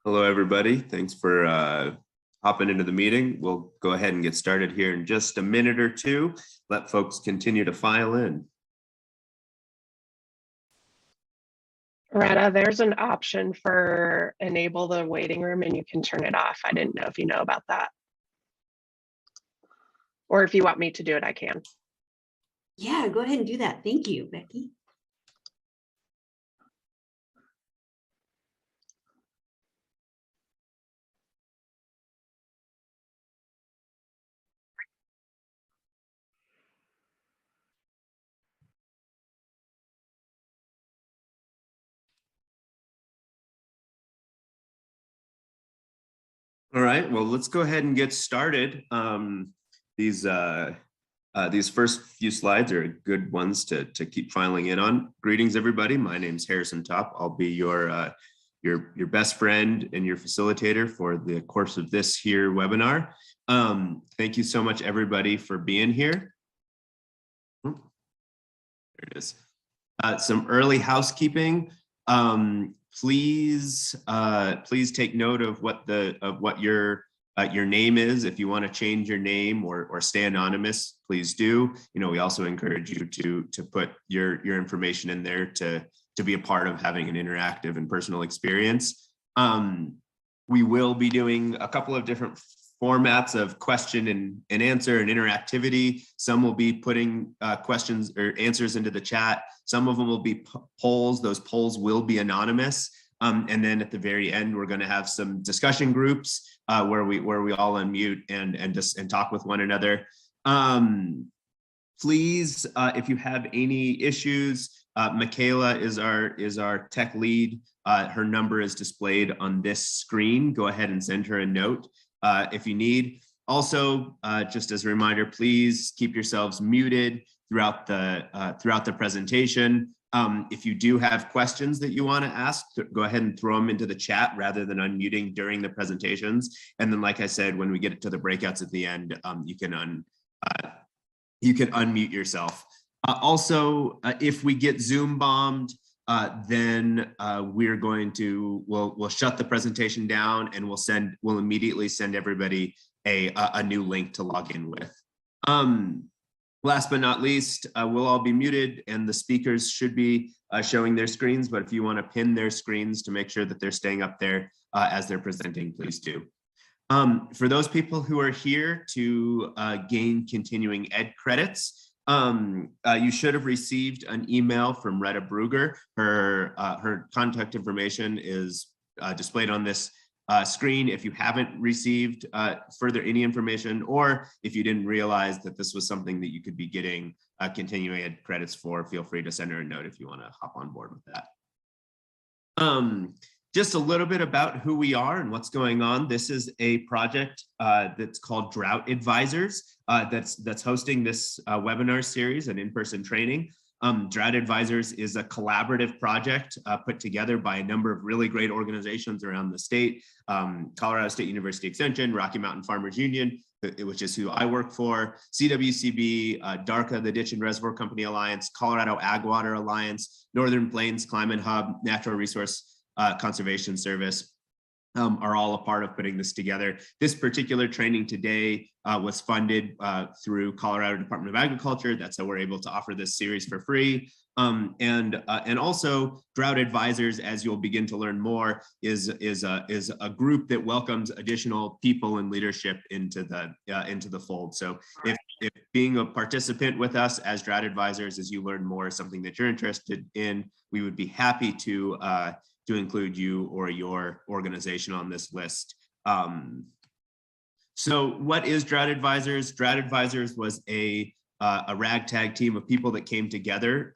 Hello, everybody. Thanks for hopping into the meeting. We'll go ahead and get started here in just a minute or two. Let folks continue to file in. Retta, there's an option for enable the waiting room and you can turn it off. I didn't know if you know about that. Or if you want me to do it, I can. Yeah, go ahead and do that. Thank you, Becky. All right, well, let's go ahead and get started. These first few slides are good ones to keep filing in on. Greetings, everybody. My name's Harrison Top. I'll be your best friend and your facilitator for the course of this here webinar. Thank you so much, everybody, for being here. There it is. Some early housekeeping. Please take note of what your name is. If you want to change your name or stay anonymous, please do. You know, we also encourage you to put your information in there to be a part of having an interactive and personal experience. We will be doing a couple of different formats of question and answer and interactivity. Some will be putting questions or answers into the chat. Some of them will be polls. Those polls will be anonymous. And then at the very end, we're going to have some discussion groups where we all unmute and talk with one another. Please, if you have any issues, Michaela is our tech lead. Her number is displayed on this screen. Go ahead and send her a note if you need. Also, just as a reminder, please keep yourselves muted throughout the presentation. If you do have questions that you want to ask, go ahead and throw them into the chat rather than unmuting during the presentations. And then, like I said, when we get to the breakouts at the end, you can unmute yourself. Also, if we get Zoom bombed, then we'll shut the presentation down and we'll immediately send everybody a new link to log in with. Last but not least, we'll all be muted and the speakers should be showing their screens, but if you want to pin their screens to make sure that they're staying up there as they're presenting, please do. For those people who are here to gain continuing ed credits, you should have received an email from Retta Brugger. Her contact information is displayed on this screen. If you haven't received further any information, or if you didn't realize that this was something that you could be getting continuing ed credits for, feel free to send her a note if you want to hop on board with that. Just a little bit about who we are and what's going on. This is a project that's called Drought Advisors that's hosting this webinar series and in-person training. Drought Advisors is a collaborative project put together by a number of really great organizations around the state. Colorado State University Extension, Rocky Mountain Farmers Union, which is who I work for, CWCB, DARCA, the Ditch and Reservoir Company Alliance, Colorado Ag Water Alliance, Northern Plains Climate Hub, Natural Resource Conservation Service, are all a part of putting this together. This particular training today was funded through Colorado Department of Agriculture. That's how we're able to offer this series for free. And also Drought Advisors, as you'll begin to learn more, is a group that welcomes additional people and leadership into the fold. So if being a participant with us as Drought Advisors, as you learn more, is something that you're interested in, we would be happy to include you or your organization on this list. So what is Drought Advisors? Drought Advisors was a ragtag team of people that came together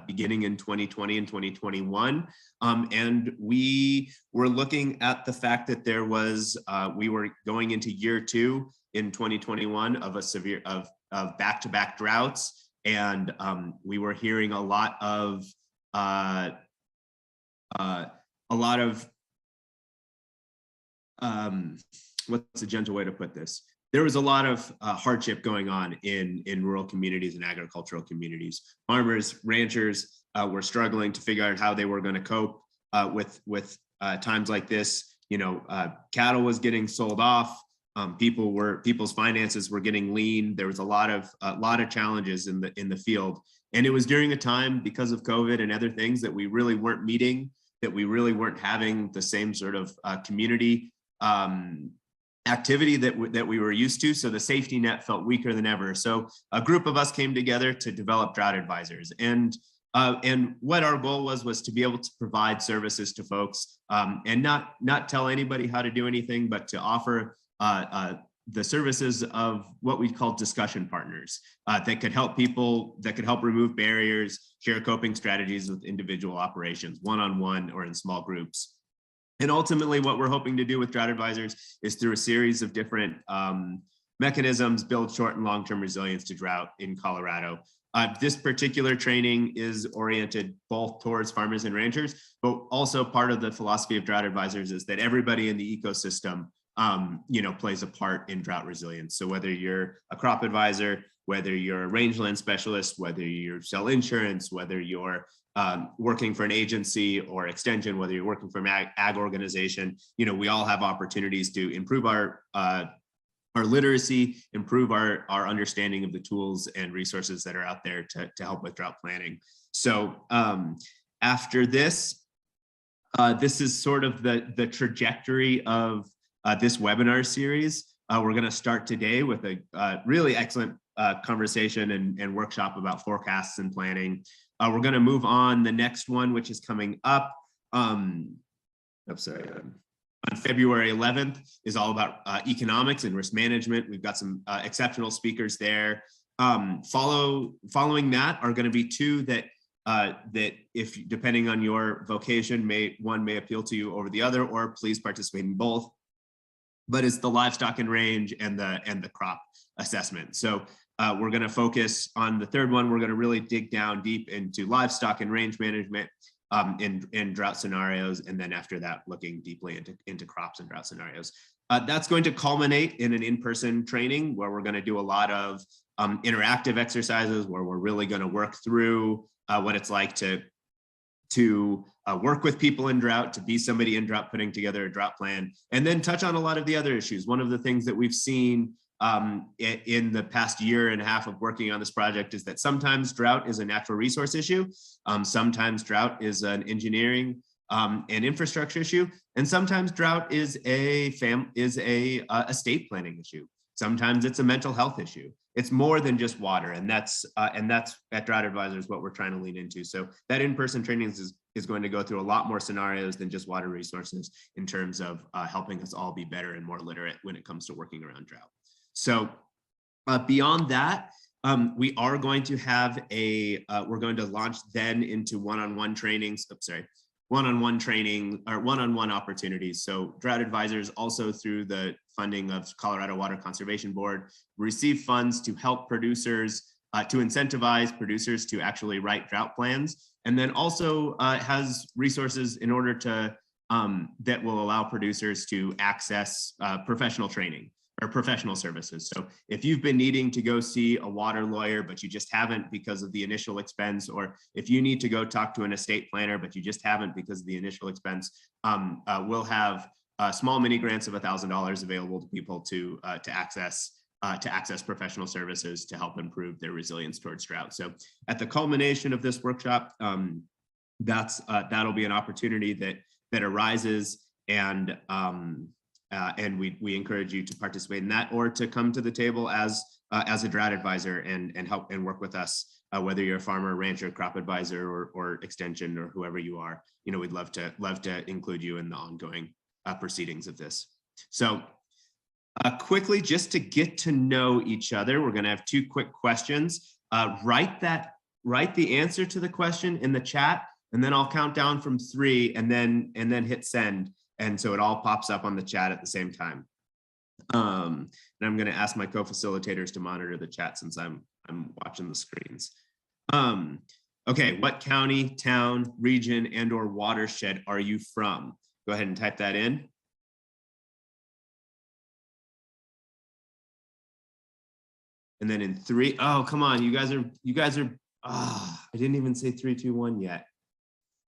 beginning in 2020 and 2021. And we were looking at the fact that there was, we were going into year 2 in 2021 of back-to-back droughts. And we were hearing a lot of what's a gentle way to put this? There was a lot of hardship going on in rural communities and agricultural communities. Farmers, ranchers were struggling to figure out how they were going to cope with times like this, cattle was getting sold off. People's finances were getting lean. There was a lot of challenges in the field, and it was during a time, because of COVID and other things, that we really weren't meeting, that we really weren't having the same sort of community activity that we were used to. So the safety net felt weaker than ever. So a group of us came together to develop Drought Advisors, and what our goal was to be able to provide services to folks, and not tell anybody how to do anything, but to offer the services of what we call discussion partners that could help people, that could help remove barriers, share coping strategies with individual operations, one-on-one or in small groups. And ultimately, what we're hoping to do with Drought Advisors is, through a series of different mechanisms, build short and long-term resilience to drought in Colorado. This particular training is oriented both towards farmers and ranchers, but also part of the philosophy of Drought Advisors is that everybody in the ecosystem plays a part in drought resilience. So whether you're a crop advisor, whether you're a rangeland specialist, whether you sell insurance, whether you're working for an agency or extension, whether you're working for an ag organization, we all have opportunities to improve our literacy, improve our understanding of the tools and resources that are out there to help with drought planning. So after this, this is sort of the trajectory of this webinar series. We're going to start today with a really excellent conversation and workshop about forecasts and planning. We're going to move on. The next one, which is coming up, on February 11th, is all about economics and risk management. We've got some exceptional speakers there. Following that are going to be two that if, depending on your vocation, one may appeal to you over the other, or please participate in both. But it's the livestock and range and the crop assessment. So we're going to focus on the third one. We're going to really dig down deep into livestock and range management in drought scenarios, and then after that, looking deeply into crops and drought scenarios. That's going to culminate in an in-person training where we're going to do a lot of interactive exercises, where we're really going to work through what it's like to work with people in drought, to be somebody in drought putting together a drought plan, and then touch on a lot of the other issues. One of the things that we've seen in the past year and a half of working on this project is that sometimes drought is a natural resource issue, sometimes drought is an engineering and infrastructure issue, and sometimes drought is a estate planning issue. Sometimes it's a mental health issue. It's more than just water, and that's at Drought Advisors what we're trying to lean into. So that in-person training is going to go through a lot more scenarios than just water resources in terms of helping us all be better and more literate when it comes to working around drought. So beyond that, we are going to have we're going to launch then into one-on-one trainings. One-on-one training or one-on-one opportunities. So Drought Advisors, also through the funding of Colorado Water Conservation Board, receive funds to help producers, to incentivize producers to actually write drought plans, and then also has resources in order to that will allow producers to access professional training or professional services. So if you've been needing to go see a water lawyer, but you just haven't because of the initial expense, or if you need to go talk to an estate planner, but you just haven't because of the initial expense, we'll have small mini grants of $1,000 available to people to access professional services to help improve their resilience towards drought. So at the culmination of this workshop, that'll be an opportunity that arises, and we encourage you to participate in that, or to come to the table as a drought advisor and help and work with us, whether you're a farmer, rancher, crop advisor, or extension, or whoever you are. We'd love to include you in the ongoing proceedings of this. So quickly, just to get to know each other, we're going to have two quick questions. Write the answer to the question in the chat, and then I'll count down from 3, and then hit send. And so it all pops up on the chat at the same time. And I'm going to ask my co-facilitators to monitor the chat since I'm watching the screens. Okay, what county, town, region, and/or watershed are you from? Go ahead and type that in. And then in 3, oh, come on, you guys are, I didn't even say 3, 2, 1 yet.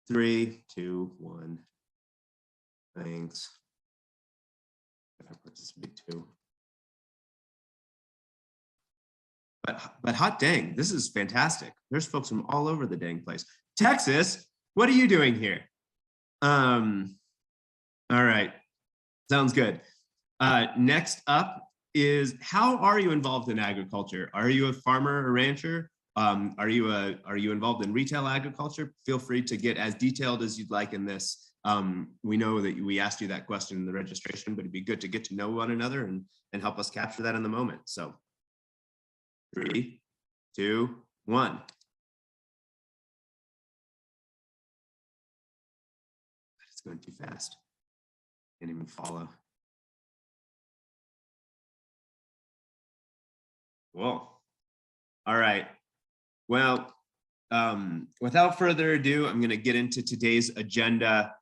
3, 2, 1. Thanks. I participate too. But hot dang, this is fantastic. There's folks from all over the dang place. Texas, what are you doing here? All right, sounds good. Next up is, how are you involved in agriculture? Are you a farmer or rancher? Are you involved in retail agriculture? Feel free to get as detailed as you'd like in this. We know that we asked you that question in the registration, but it'd be good to get to know one another and help us capture that in the moment. So 3, 2, 1. It's going too fast. Can't even follow. Whoa. All right. Well, without further ado, I'm going to get into today's agenda.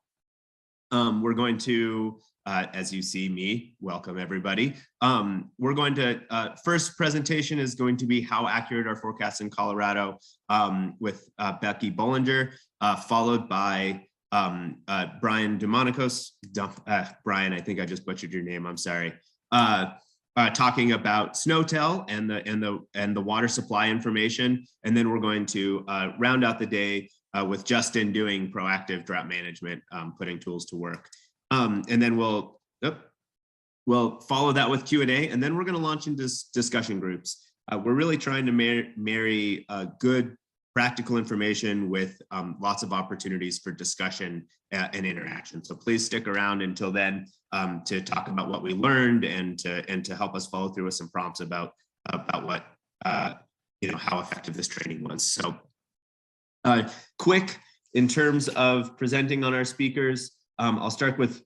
We're going to, as you see me, welcome everybody. We're going to, first presentation is going to be how accurate are forecasts in Colorado with Becky Bolinger, followed by Brian Domonkos. Brian, I think I just butchered your name, I'm sorry. Talking about SNOTEL and the water supply information. And then we're going to round out the day with Justin doing proactive drought management, putting tools to work. And then we'll follow that with Q&A, and then we're going to launch into discussion groups. We're really trying to marry good practical information with lots of opportunities for discussion and interaction. So please stick around until then to talk about what we learned and to help us follow through with some prompts about what how effective this training was. So quick in terms of presenting on our speakers, I'll start with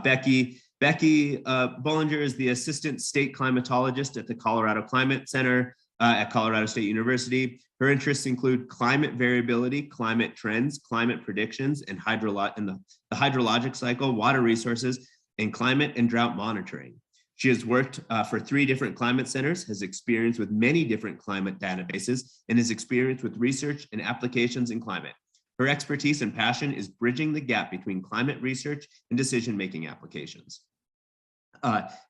Becky. Becky Bolinger is the assistant state climatologist at the Colorado Climate Center at Colorado State University. Her interests include climate variability, climate trends, climate predictions, and the hydrologic cycle, water resources, and climate and drought monitoring. She has worked for 3 different climate centers, has experience with many different climate databases, and has experience with research and applications in climate. Her expertise and passion is bridging the gap between climate research and decision-making applications.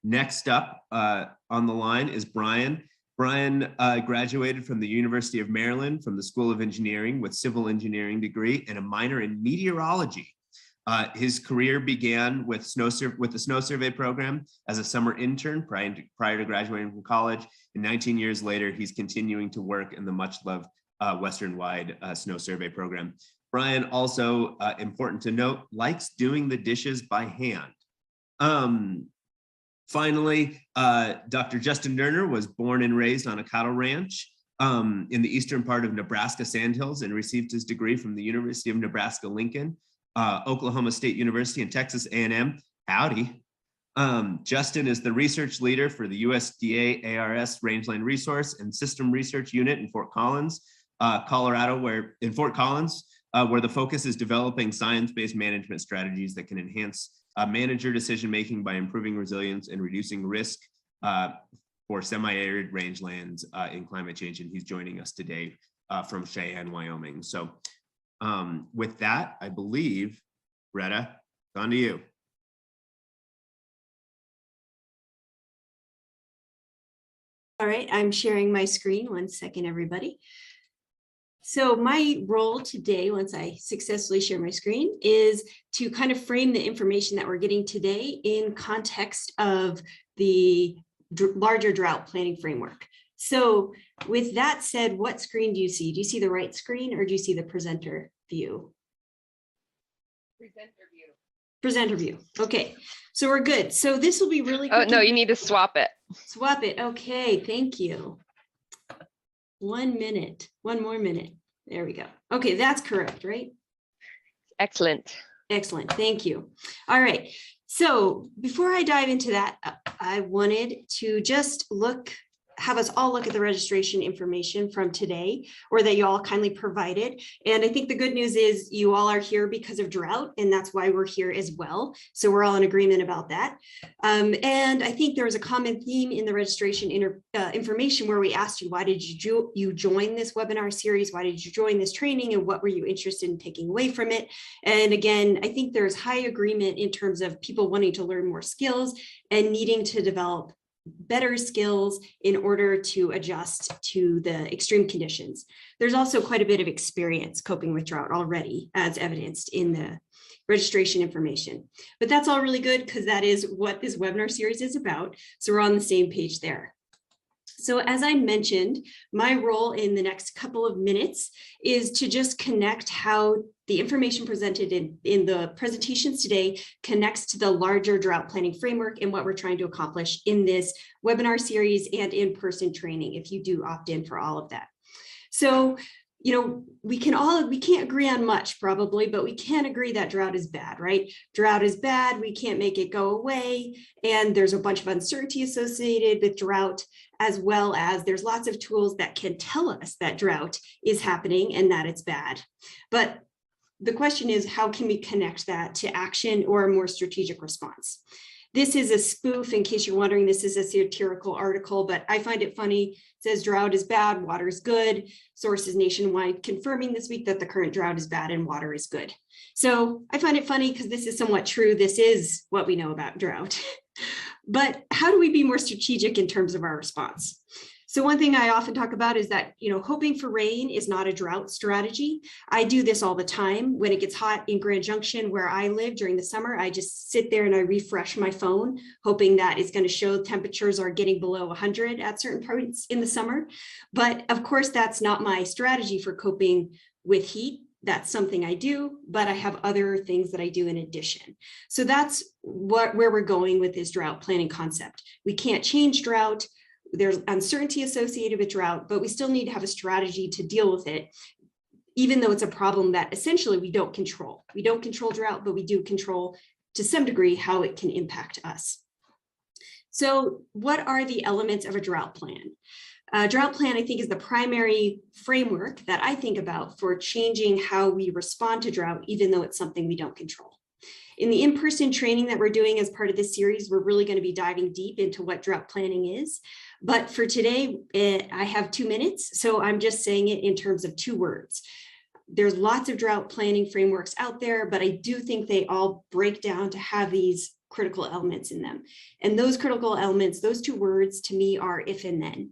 Next up on the line is Brian. Brian graduated from the University of Maryland from the School of Engineering with civil engineering degree and a minor in meteorology. His career began with the snow survey program as a summer intern prior to graduating from college. And 19 years later, he's continuing to work in the much loved Western-wide snow survey program. Brian also, important to note, likes doing the dishes by hand. Finally, Dr. Justin Derner was born and raised on a cattle ranch in the eastern part of Nebraska Sandhills and received his degree from the University of Nebraska-Lincoln, Oklahoma State University, and Texas A&M. Howdy. Justin is the research leader for the USDA ARS Rangeland Resource and System Research Unit in Fort Collins, Colorado, where the focus is developing science-based management strategies that can enhance manager decision-making by improving resilience and reducing risk for semi-arid rangelands in climate change. And he's joining us today from Cheyenne, Wyoming. So with that, I believe, Greta, it's on to you. All right, I'm sharing my screen. One second, everybody. So my role today, once I successfully share my screen, is to kind of frame the information that we're getting today in context of the larger drought planning framework. So with that said, what screen do you see? Do you see the right screen or do you see the presenter view? Presenter view. Presenter view. Okay, so we're good. So this will be really quick. Oh, no, you need to swap it. Swap it. Okay, thank you. 1 minute, 1 more minute. There we go. Okay, that's correct, right? Excellent. Excellent, thank you. All right, so before I dive into that, I wanted to just look have us all look at the registration information from today, or that you all kindly provided. And I think the good news is you all are here because of drought, and that's why we're here as well. So we're all in agreement about that. And I think there was a common theme in the registration information where we asked you, why did you join this webinar series? Why did you join this training? And what were you interested in taking away from it? And again, I think there's high agreement in terms of people wanting to learn more skills and needing to develop better skills in order to adjust to the extreme conditions. There's also quite a bit of experience coping with drought already, as evidenced in the registration information. But that's all really good because that is what this webinar series is about. So we're on the same page there. So as I mentioned, my role in the next couple of minutes is to just connect how the information presented in the presentations today connects to the larger drought planning framework and what we're trying to accomplish in this webinar series and in-person training, if you do opt in for all of that. So, you know, we can't agree on much probably, but we can agree that drought is bad, right? Drought is bad, we can't make it go away. And there's a bunch of uncertainty associated with drought, as well as there's lots of tools that can tell us that drought is happening and that it's bad. But the question is, how can we connect that to action or a more strategic response? This is a spoof, in case you're wondering. This is a satirical article, but I find it funny. It says drought is bad, water is good. Sources nationwide confirming this week that the current drought is bad and water is good. So I find it funny because this is somewhat true. This is what we know about drought. But how do we be more strategic in terms of our response? So one thing I often talk about is that, you know, hoping for rain is not a drought strategy. I do this all the time. When it gets hot in Grand Junction, where I live during the summer, I just sit there and I refresh my phone, hoping that it's going to show temperatures are getting below 100 at certain points in the summer. But of course, that's not my strategy for coping with heat. That's something I do, but I have other things that I do in addition. So that's where we're going with this drought planning concept. We can't change drought. There's uncertainty associated with drought, but we still need to have a strategy to deal with it, even though it's a problem that essentially we don't control. We don't control drought, but we do control to some degree how it can impact us. So what are the elements of a drought plan? Drought plan, I think, is the primary framework that I think about for changing how we respond to drought, even though it's something we don't control. In the in-person training that we're doing as part of this series, we're really going to be diving deep into what drought planning is. But for today, I have 2 minutes, so I'm just saying it in terms of 2 words. There's lots of drought planning frameworks out there, but I do think they all break down to have these critical elements in them. And those critical elements, those 2 words to me are if and then.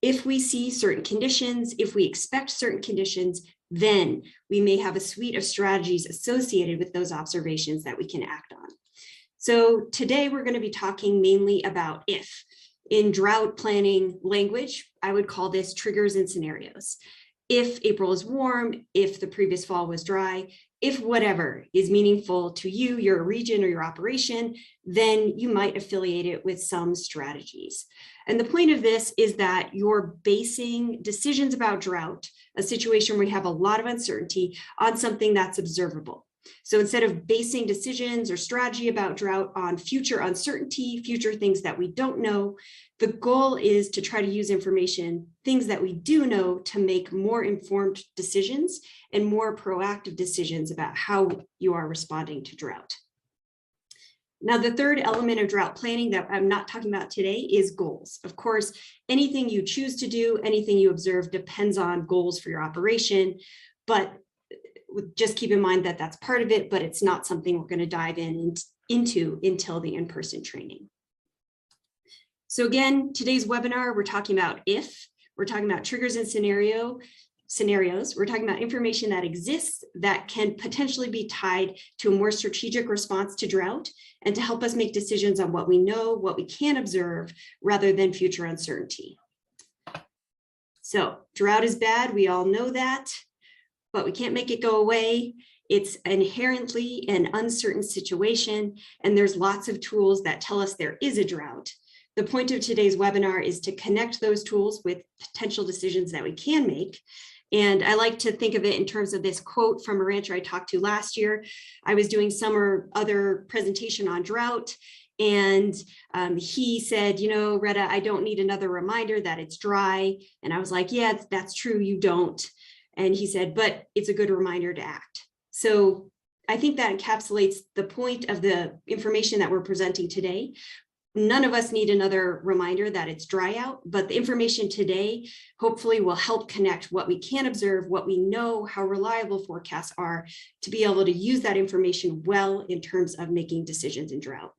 If we see certain conditions, if we expect certain conditions, then we may have a suite of strategies associated with those observations that we can act on. So today we're going to be talking mainly about if. In drought planning language, I would call this triggers and scenarios. If April is warm, if the previous fall was dry, if whatever is meaningful to you, your region or your operation, then you might affiliate it with some strategies. And the point of this is that you're basing decisions about drought, a situation where you have a lot of uncertainty, on something that's observable. So instead of basing decisions or strategy about drought on future uncertainty, future things that we don't know, the goal is to try to use information, things that we do know, to make more informed decisions and more proactive decisions about how you are responding to drought. Now, the third element of drought planning that I'm not talking about today is goals. Of course, anything you choose to do, anything you observe depends on goals for your operation, but just keep in mind that that's part of it, but it's not something we're going to dive into until the in-person training. So again, today's webinar, we're talking about if, we're talking about triggers and scenarios, we're talking about information that exists that can potentially be tied to a more strategic response to drought and to help us make decisions on what we know, what we can observe, rather than future uncertainty. So drought is bad, we all know that, but we can't make it go away. It's inherently an uncertain situation, and there's lots of tools that tell us there is a drought. The point of today's webinar is to connect those tools with potential decisions that we can make. And I like to think of it in terms of this quote from a rancher I talked to last year. I was doing some or other presentation on drought, And he said, you know, Retta, I don't need another reminder that it's dry. And I was like, yeah, that's true, you don't. And he said, but it's a good reminder to act. So I think that encapsulates the point of the information that we're presenting today. None of us need another reminder that it's dry out, but the information today hopefully will help connect what we can observe, what we know, how reliable forecasts are, to be able to use that information well in terms of making decisions in drought.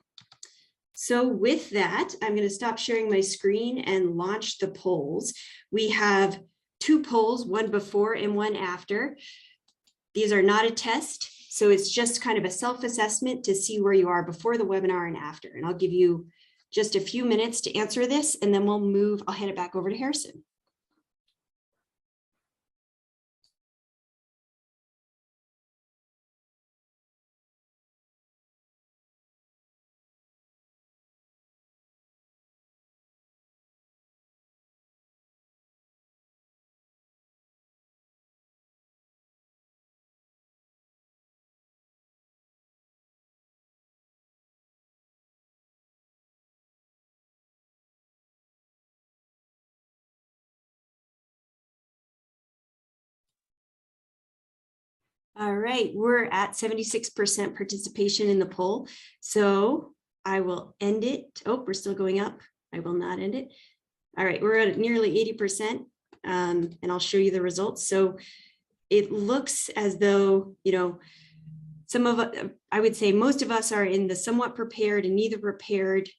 So with that, I'm going to stop sharing my screen and launch the polls. We have 2 polls, one before and one after. These are not a test, so it's just kind of a self-assessment to see where you are before the webinar and after. And I'll give you just a few minutes to answer this, and then we'll move. I'll hand it back over to Harrison. All right, we're at 76% participation in the poll. So I will end it. Oh, we're still going up. I will not end it. All right, we're at nearly 80%, and I'll show you the results. So it looks as though, you know, I would say most of us are in the somewhat prepared and neither prepared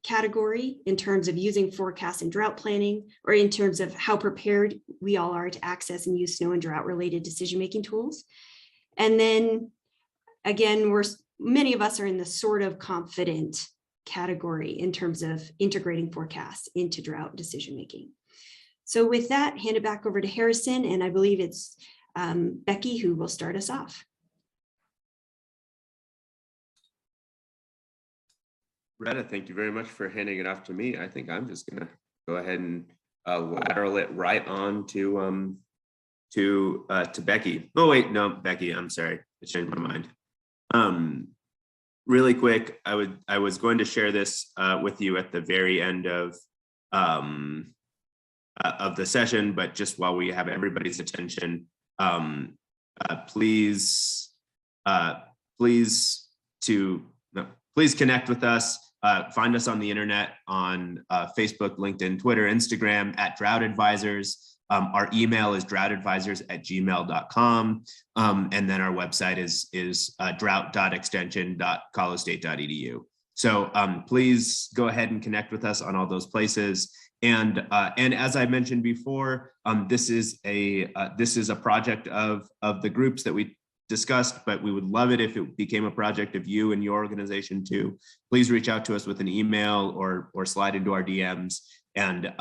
category in terms of using forecast and drought planning, or in terms of how prepared we all are to access and use snow and drought related decision-making tools. And then again, many of us are in the sort of confident category in terms of integrating forecasts into drought decision-making. So with that, hand it back over to Harrison, and I believe it's Becky who will start us off. Retta, thank you very much for handing it off to me. I think I'm just gonna go ahead and lateral it right on to Becky. Oh wait, no, Becky, I'm sorry, I changed my mind. Really quick, I was going to share this with you at the very end of the session, but just while we have everybody's attention, please connect with us. Find us on the internet on Facebook, LinkedIn, Twitter, Instagram at Drought Advisors. Our email is droughtadvisors@gmail.com. And then our website is drought.extension.colostate.edu. So please go ahead and connect with us on all those places. And as I mentioned before, this is a project of the groups that we discussed, but we would love it if it became a project of you and your organization too. Please reach out to us with an email or slide into our DMs and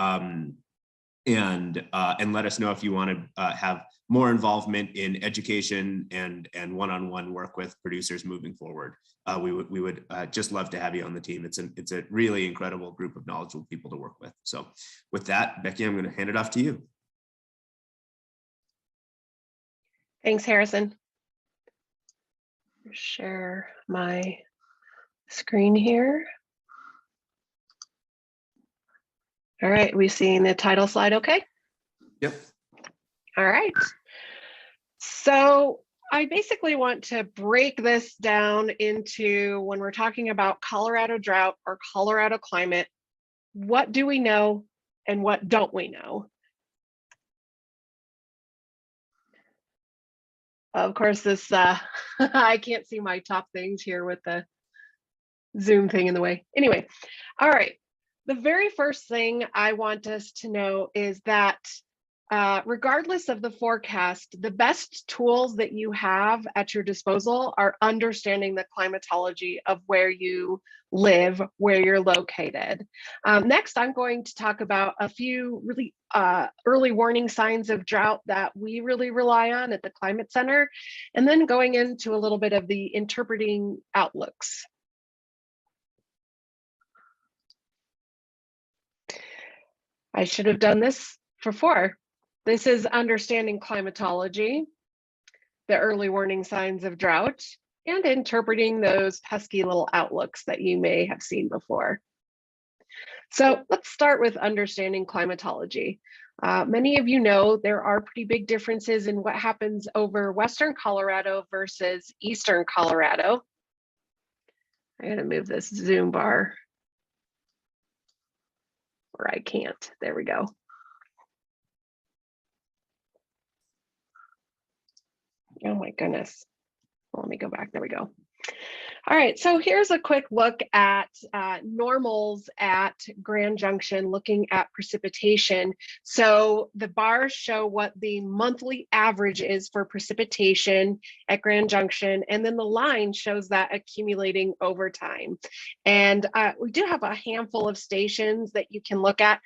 let us know if you want to have more involvement in education and one-on-one work with producers moving forward. We would just love to have you on the team. It's a really incredible group of knowledgeable people to work with. So with that, Becky, I'm going to hand it off to you. Thanks, Harrison. Share my screen here. All right, we seeing the title slide okay? Yep. All right. So I basically want to break this down into, when we're talking about Colorado drought or Colorado climate, what do we know and what don't we know? Of course, this, I can't see my top things here with the Zoom thing in the way. Anyway, all right. The very first thing I want us to know is that regardless of the forecast, the best tools that you have at your disposal are understanding the climatology of where you live, where you're located. Next, I'm going to talk about a few really early warning signs of drought that we really rely on at the Climate Center, and then going into a little bit of the interpreting outlooks. I should have done this before. This is understanding climatology, the early warning signs of drought, and interpreting those pesky little outlooks that you may have seen before. So let's start with understanding climatology. Many of you know there are pretty big differences in what happens over Western Colorado versus Eastern Colorado. I'm gonna move this Zoom bar, or I can't, there we go. Oh my goodness. Let me go back, there we go. All right, so here's a quick look at normals at Grand Junction, looking at precipitation. So the bars show what the monthly average is for precipitation at Grand Junction, and then the line shows that accumulating over time. And we do have a handful of stations that you can look at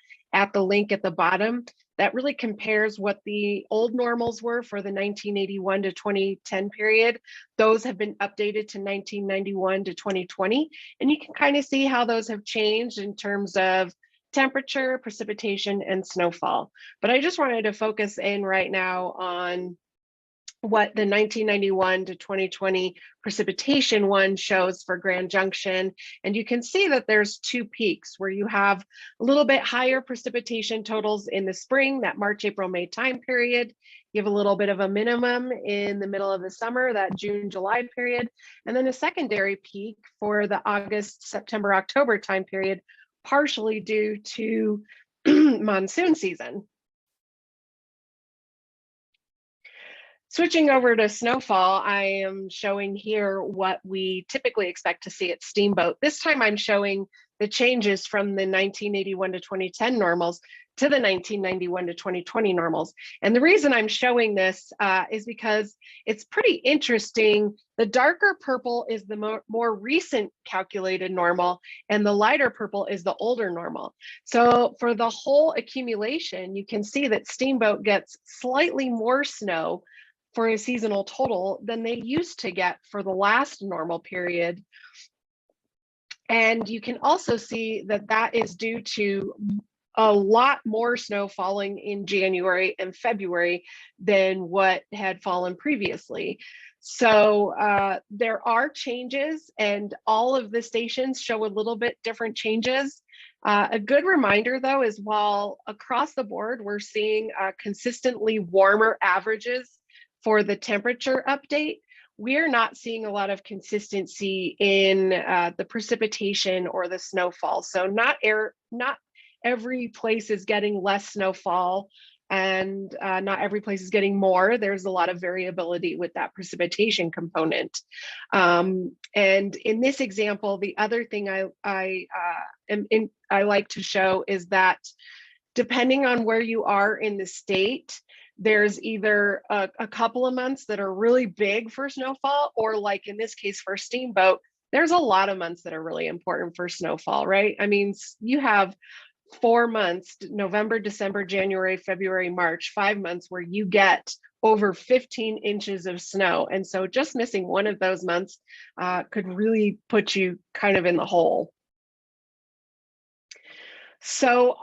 the link at the bottom that really compares what the old normals were for the 1981 to 2010 period. Those have been updated to 1991 to 2020. And you can kind of see how those have changed in terms of temperature, precipitation, and snowfall. But I just wanted to focus in right now on what the 1991 to 2020 precipitation one shows for Grand Junction. And you can see that there's two peaks where you have a little bit higher precipitation totals in the spring, that March, April, May time period. You have a little bit of a minimum in the middle of the summer, that June, July period, and then a secondary peak for the August, September, October time period, partially due to monsoon season. Switching over to snowfall, I am showing here what we typically expect to see at Steamboat. This time I'm showing the changes from the 1981 to 2010 normals to the 1991 to 2020 normals. And the reason I'm showing this is because it's pretty interesting. The darker purple is the more recent calculated normal, and the lighter purple is the older normal. So for the whole accumulation, you can see that Steamboat gets slightly more snow for a seasonal total than they used to get for the last normal period. And you can also see that that is due to a lot more snow falling in January and February than what had fallen previously. So there are changes, and all of the stations show a little bit different changes. A good reminder though is while across the board we're seeing consistently warmer averages for the temperature update, we're not seeing a lot of consistency in the precipitation or the snowfall. So not every place is getting less snowfall, and not every place is getting more. There's a lot of variability with that precipitation component. And in this example, the other thing I like to show is that depending on where you are in the state, there's either a couple of months that are really big for snowfall, or like in this case for Steamboat, there's a lot of months that are really important for snowfall, right? I mean, you have 4 months, November, December, January, February, March, 5 months where you get over 15 inches of snow. And so just missing one of those months could really put you kind of in the hole. So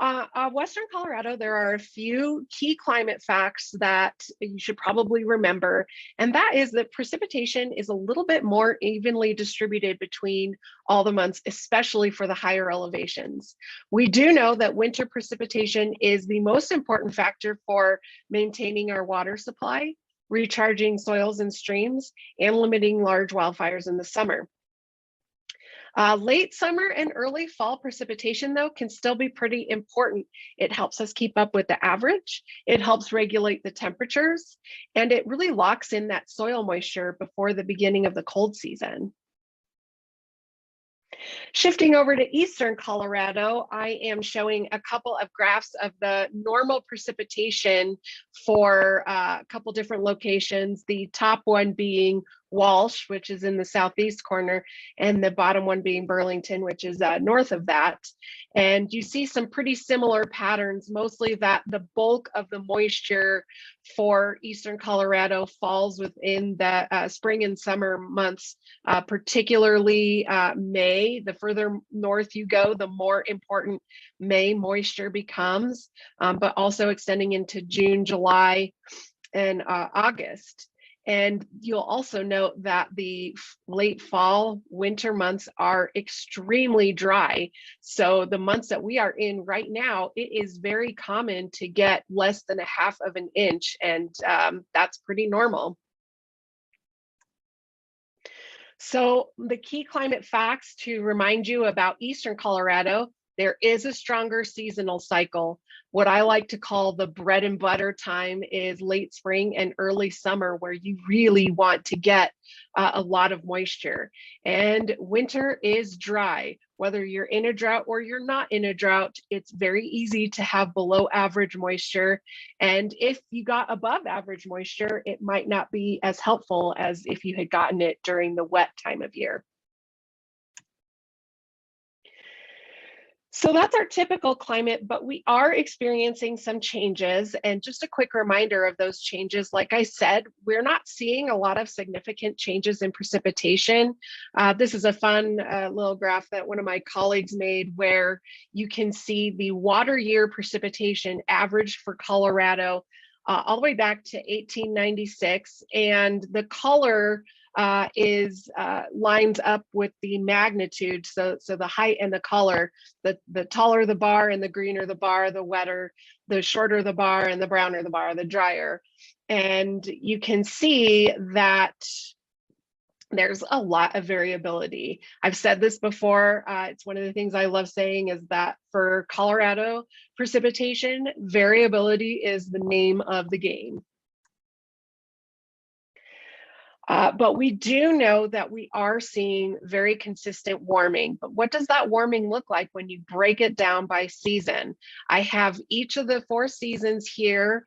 Western Colorado, there are a few key climate facts that you should probably remember, and that is that precipitation is a little bit more evenly distributed between all the months, especially for the higher elevations. We do know that winter precipitation is the most important factor for maintaining our water supply, recharging soils and streams, and limiting large wildfires in the summer. Late summer and early fall precipitation, though, can still be pretty important. It helps us keep up with the average, it helps regulate the temperatures, and it really locks in that soil moisture before the beginning of the cold season. Shifting over to Eastern Colorado, I am showing a couple of graphs of the normal precipitation for a couple different locations. The top one being Walsh, which is in the southeast corner, and the bottom one being Burlington, which is north of that. And you see some pretty similar patterns, mostly that the bulk of the moisture for Eastern Colorado falls within the spring and summer months, particularly May. The further north you go, the more important May moisture becomes, but also extending into June, July, and August. And you'll also note that the late fall, winter months are extremely dry. So the months that we are in right now, it is very common to get less than 1/2 of an inch, and that's pretty normal. So the key climate facts to remind you about Eastern Colorado: there is a stronger seasonal cycle. What I like to call the bread and butter time is late spring and early summer, where you really want to get a lot of moisture. And winter is dry. Whether you're in a drought or you're not in a drought, it's very easy to have below average moisture. And if you got above average moisture, it might not be as helpful as if you had gotten it during the wet time of year. So that's our typical climate, but we are experiencing some changes. And just a quick reminder of those changes: like I said, we're not seeing a lot of significant changes in precipitation. This is a fun little graph that one of my colleagues made, where you can see the water year precipitation average for Colorado all the way back to 1896. And the color lines up with the magnitude. So the height and the color, the taller the bar and the greener the bar, the wetter; the shorter the bar and the browner the bar, the drier. And you can see that there's a lot of variability. I've said this before. It's one of the things I love saying, is that for Colorado precipitation, variability is the name of the game. But we do know that we are seeing very consistent warming. But what does that warming look like when you break it down by season? I have each of the 4 seasons here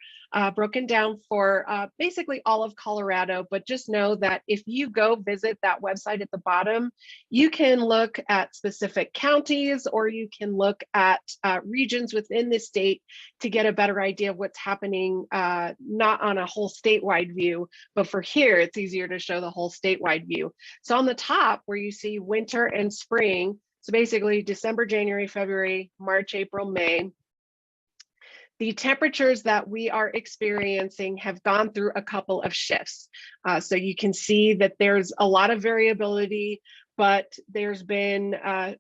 broken down for basically all of Colorado. But just know that if you go visit that website at the bottom, you can look at specific counties, or you can look at regions within the state to get a better idea of what's happening, not on a whole statewide view, but for here, it's easier to show the whole statewide view. So on the top, where you see winter and spring, so basically December, January, February, March, April, May, the temperatures that we are experiencing have gone through a couple of shifts. So you can see that there's a lot of variability, but there's been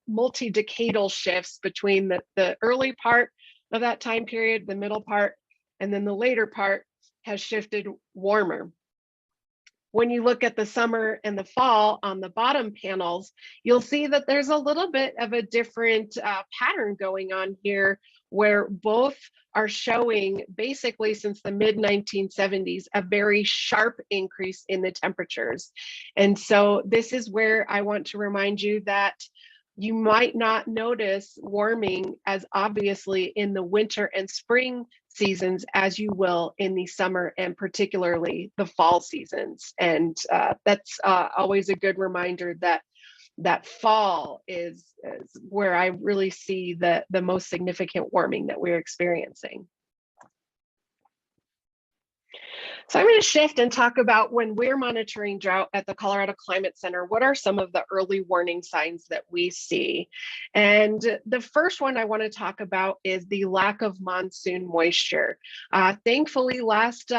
multi-decadal shifts between the early part of that time period, the middle part, and then the later part has shifted warmer. When you look at the summer and the fall on the bottom panels, you'll see that there's a little bit of a different pattern going on here, where both are showing, basically since the mid-1970s, a very sharp increase in the temperatures. And so this is where I want to remind you that you might not notice warming as obviously in the winter and spring seasons as you will in the summer and particularly the fall seasons. And that's always a good reminder that fall is where I really see the most significant warming that we're experiencing. So I'm going to shift and talk about, when we're monitoring drought at the Colorado Climate Center, what are some of the early warning signs that we see? And the first one I want to talk about is the lack of monsoon moisture. Thankfully, last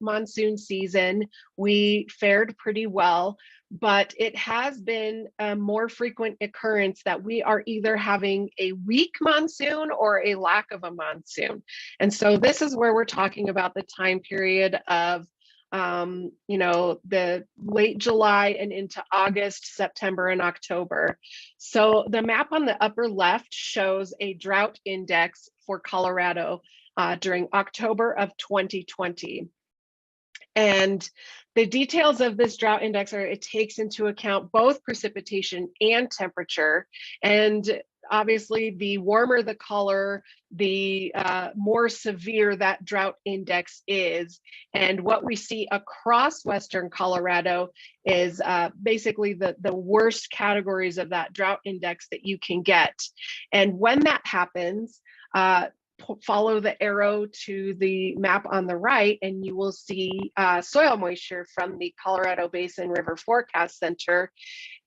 monsoon season, we fared pretty well, but it has been a more frequent occurrence that we are either having a weak monsoon or a lack of a monsoon. And so this is where we're talking about the time period of the late July and into August, September, and October. So the map on the upper left shows a drought index for Colorado during October of 2020. And the details of this drought index are, it takes into account both precipitation and temperature. And obviously, the warmer the color, the more severe that drought index is. And what we see across Western Colorado is basically the worst categories of that drought index that you can get. And when that happens, follow the arrow to the map on the right, and you will see soil moisture from the Colorado Basin River Forecast Center.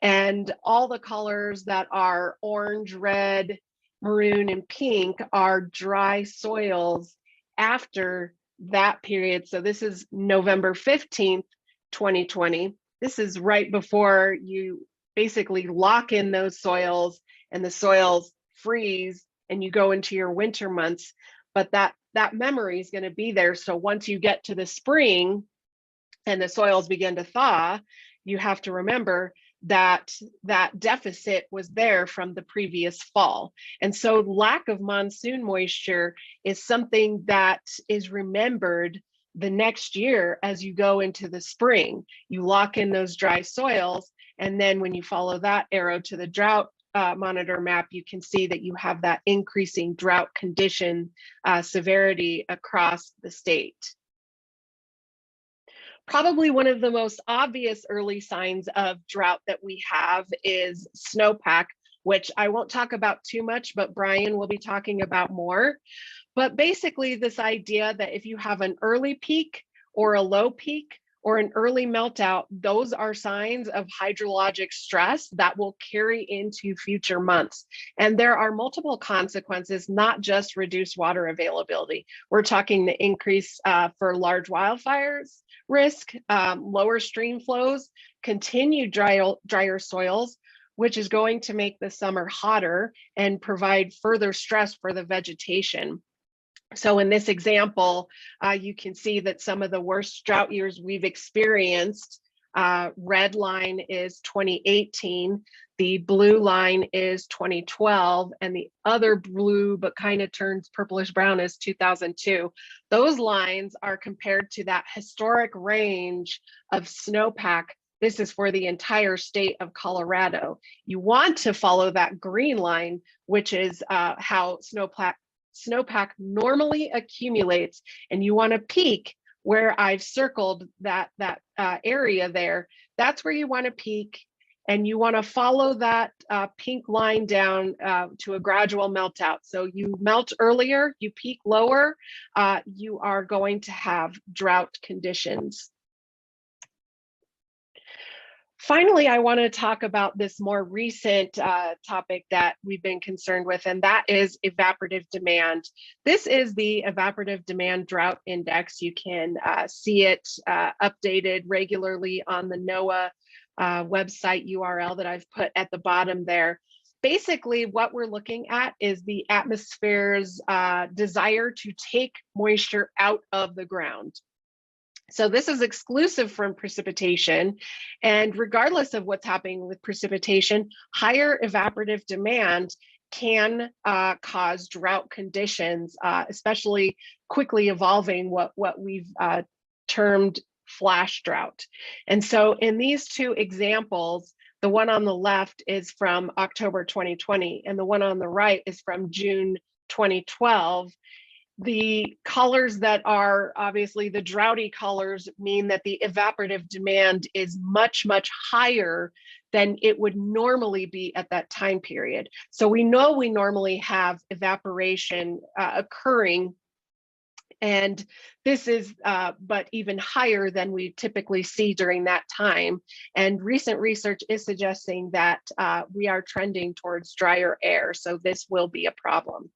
And all the colors that are orange, red, maroon, and pink are dry soils after that period. So this is November 15th 2020. This is right before you basically lock in those soils and the soils freeze and you go into your winter months. But that memory is going to be there. So once you get to the spring and the soils begin to thaw, you have to remember that that deficit was there from the previous fall. And so lack of monsoon moisture is something that is remembered the next year as you go into the spring. You lock in those dry soils, and then when you follow that arrow to the drought monitor map, you can see that you have that increasing drought condition severity across the state. Probably one of the most obvious early signs of drought that we have is snowpack, which I won't talk about too much, but Brian will be talking about more. But basically this idea that if you have an early peak or a low peak or an early meltout, those are signs of hydrologic stress that will carry into future months. And there are multiple consequences, not just reduced water availability. We're talking the increase for large wildfires risk, lower stream flows, continued drier soils, which is going to make the summer hotter and provide further stress for the vegetation. So in this example, you can see that some of the worst drought years we've experienced, red line is 2018, the blue line is 2012, and the other blue but kind of turns purplish brown is 2002. Those lines are compared to that historic range of snowpack. This is for the entire state of Colorado. You want to follow that green line, which is how snowpack normally accumulates, and you want to peak where I've circled that area there. That's where you want to peak, and you want to follow that pink line down to a gradual melt out. So you melt earlier, you peak lower, you are going to have drought conditions. Finally, I want to talk about this more recent topic that we've been concerned with, and that is evaporative demand. This is the evaporative demand drought index. You can see it updated regularly on the NOAA website URL that I've put at the bottom there. Basically, what we're looking at is the atmosphere's desire to take moisture out of the ground. So this is exclusive from precipitation, and regardless of what's happening with precipitation, higher evaporative demand can cause drought conditions, especially quickly evolving what we've termed flash drought. And so in these two examples, the one on the left is from October 2020, and the one on the right is from June 2012. The colors that are obviously the droughty colors mean that the evaporative demand is much, much higher than it would normally be at that time period. So we know we normally have evaporation occurring, and this is but even higher than we typically see during that time. And recent research is suggesting that we are trending towards drier air, so this will be a problem.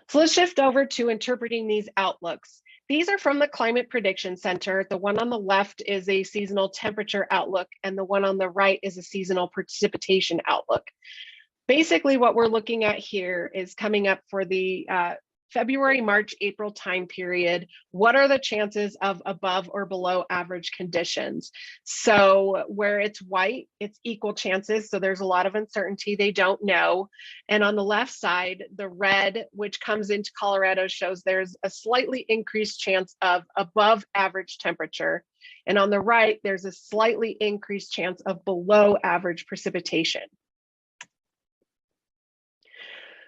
So let's shift over to interpreting these outlooks. These are from the Climate Prediction Center. The one on the left is a seasonal temperature outlook, and the one on the right is a seasonal precipitation outlook. Basically, what we're looking at here is coming up for the February, March, April time period. What are the chances of above or below average conditions? So where it's white, it's equal chances. So there's a lot of uncertainty. They don't know. And on the left side, the red, which comes into Colorado, shows there's a slightly increased chance of above average temperature. And on the right, there's a slightly increased chance of below average precipitation.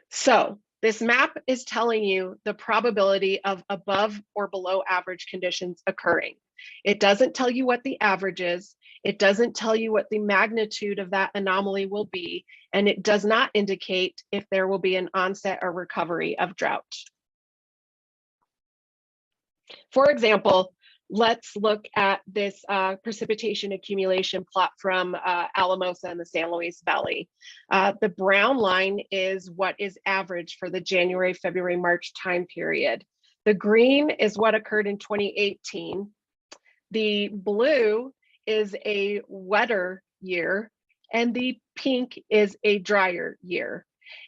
So this map is telling you the probability of above or below average conditions occurring. It doesn't tell you what the average is. It doesn't tell you what the magnitude of that anomaly will be, and it does not indicate if there will be an onset or recovery of drought. For example, let's look at this precipitation accumulation plot from Alamosa and the San Luis Valley. The brown line is what is average for the January, February, March time period. The green is what occurred in 2018. The blue is a wetter year, and the pink is a drier year.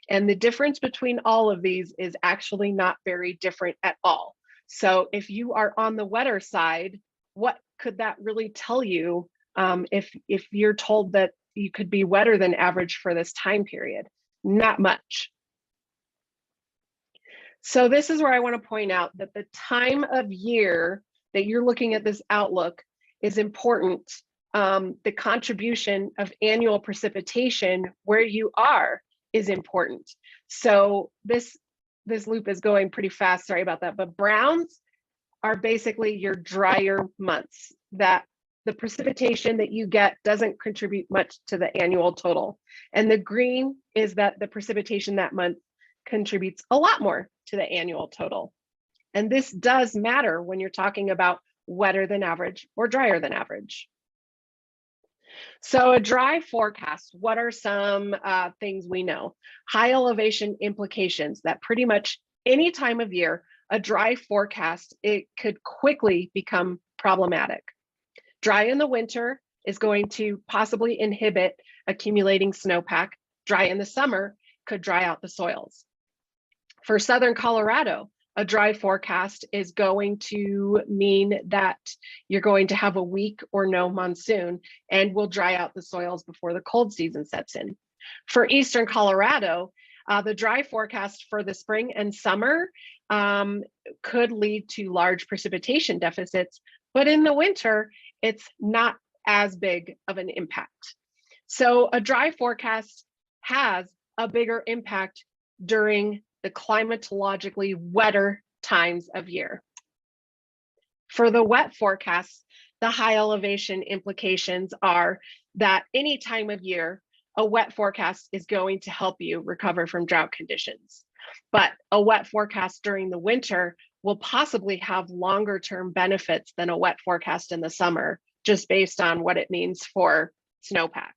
And the difference between all of these is actually not very different at all. So if you are on the wetter side, what could that really tell you if you're told that you could be wetter than average for this time period? Not much. So this is where I want to point out that the time of year that you're looking at this outlook is important. The contribution of annual precipitation where you are is important. So this loop is going pretty fast, sorry about that, but browns are basically your drier months, that the precipitation that you get doesn't contribute much to the annual total. And the green is that the precipitation that month contributes a lot more to the annual total. And this does matter when you're talking about wetter than average or drier than average. So a dry forecast, what are some things we know? High elevation implications, that pretty much any time of year, a dry forecast, it could quickly become problematic. Dry in the winter is going to possibly inhibit accumulating snowpack. Dry in the summer could dry out the soils. For southern Colorado, a dry forecast is going to mean that you're going to have a weak or no monsoon and will dry out the soils before the cold season sets in. For eastern Colorado, the dry forecast for the spring and summer could lead to large precipitation deficits, but in the winter, it's not as big of an impact. So a dry forecast has a bigger impact during the climatologically wetter times of year. For the wet forecasts, the high elevation implications are that any time of year, a wet forecast is going to help you recover from drought conditions. But a wet forecast during the winter will possibly have longer term benefits than a wet forecast in the summer, just based on what it means for snowpack.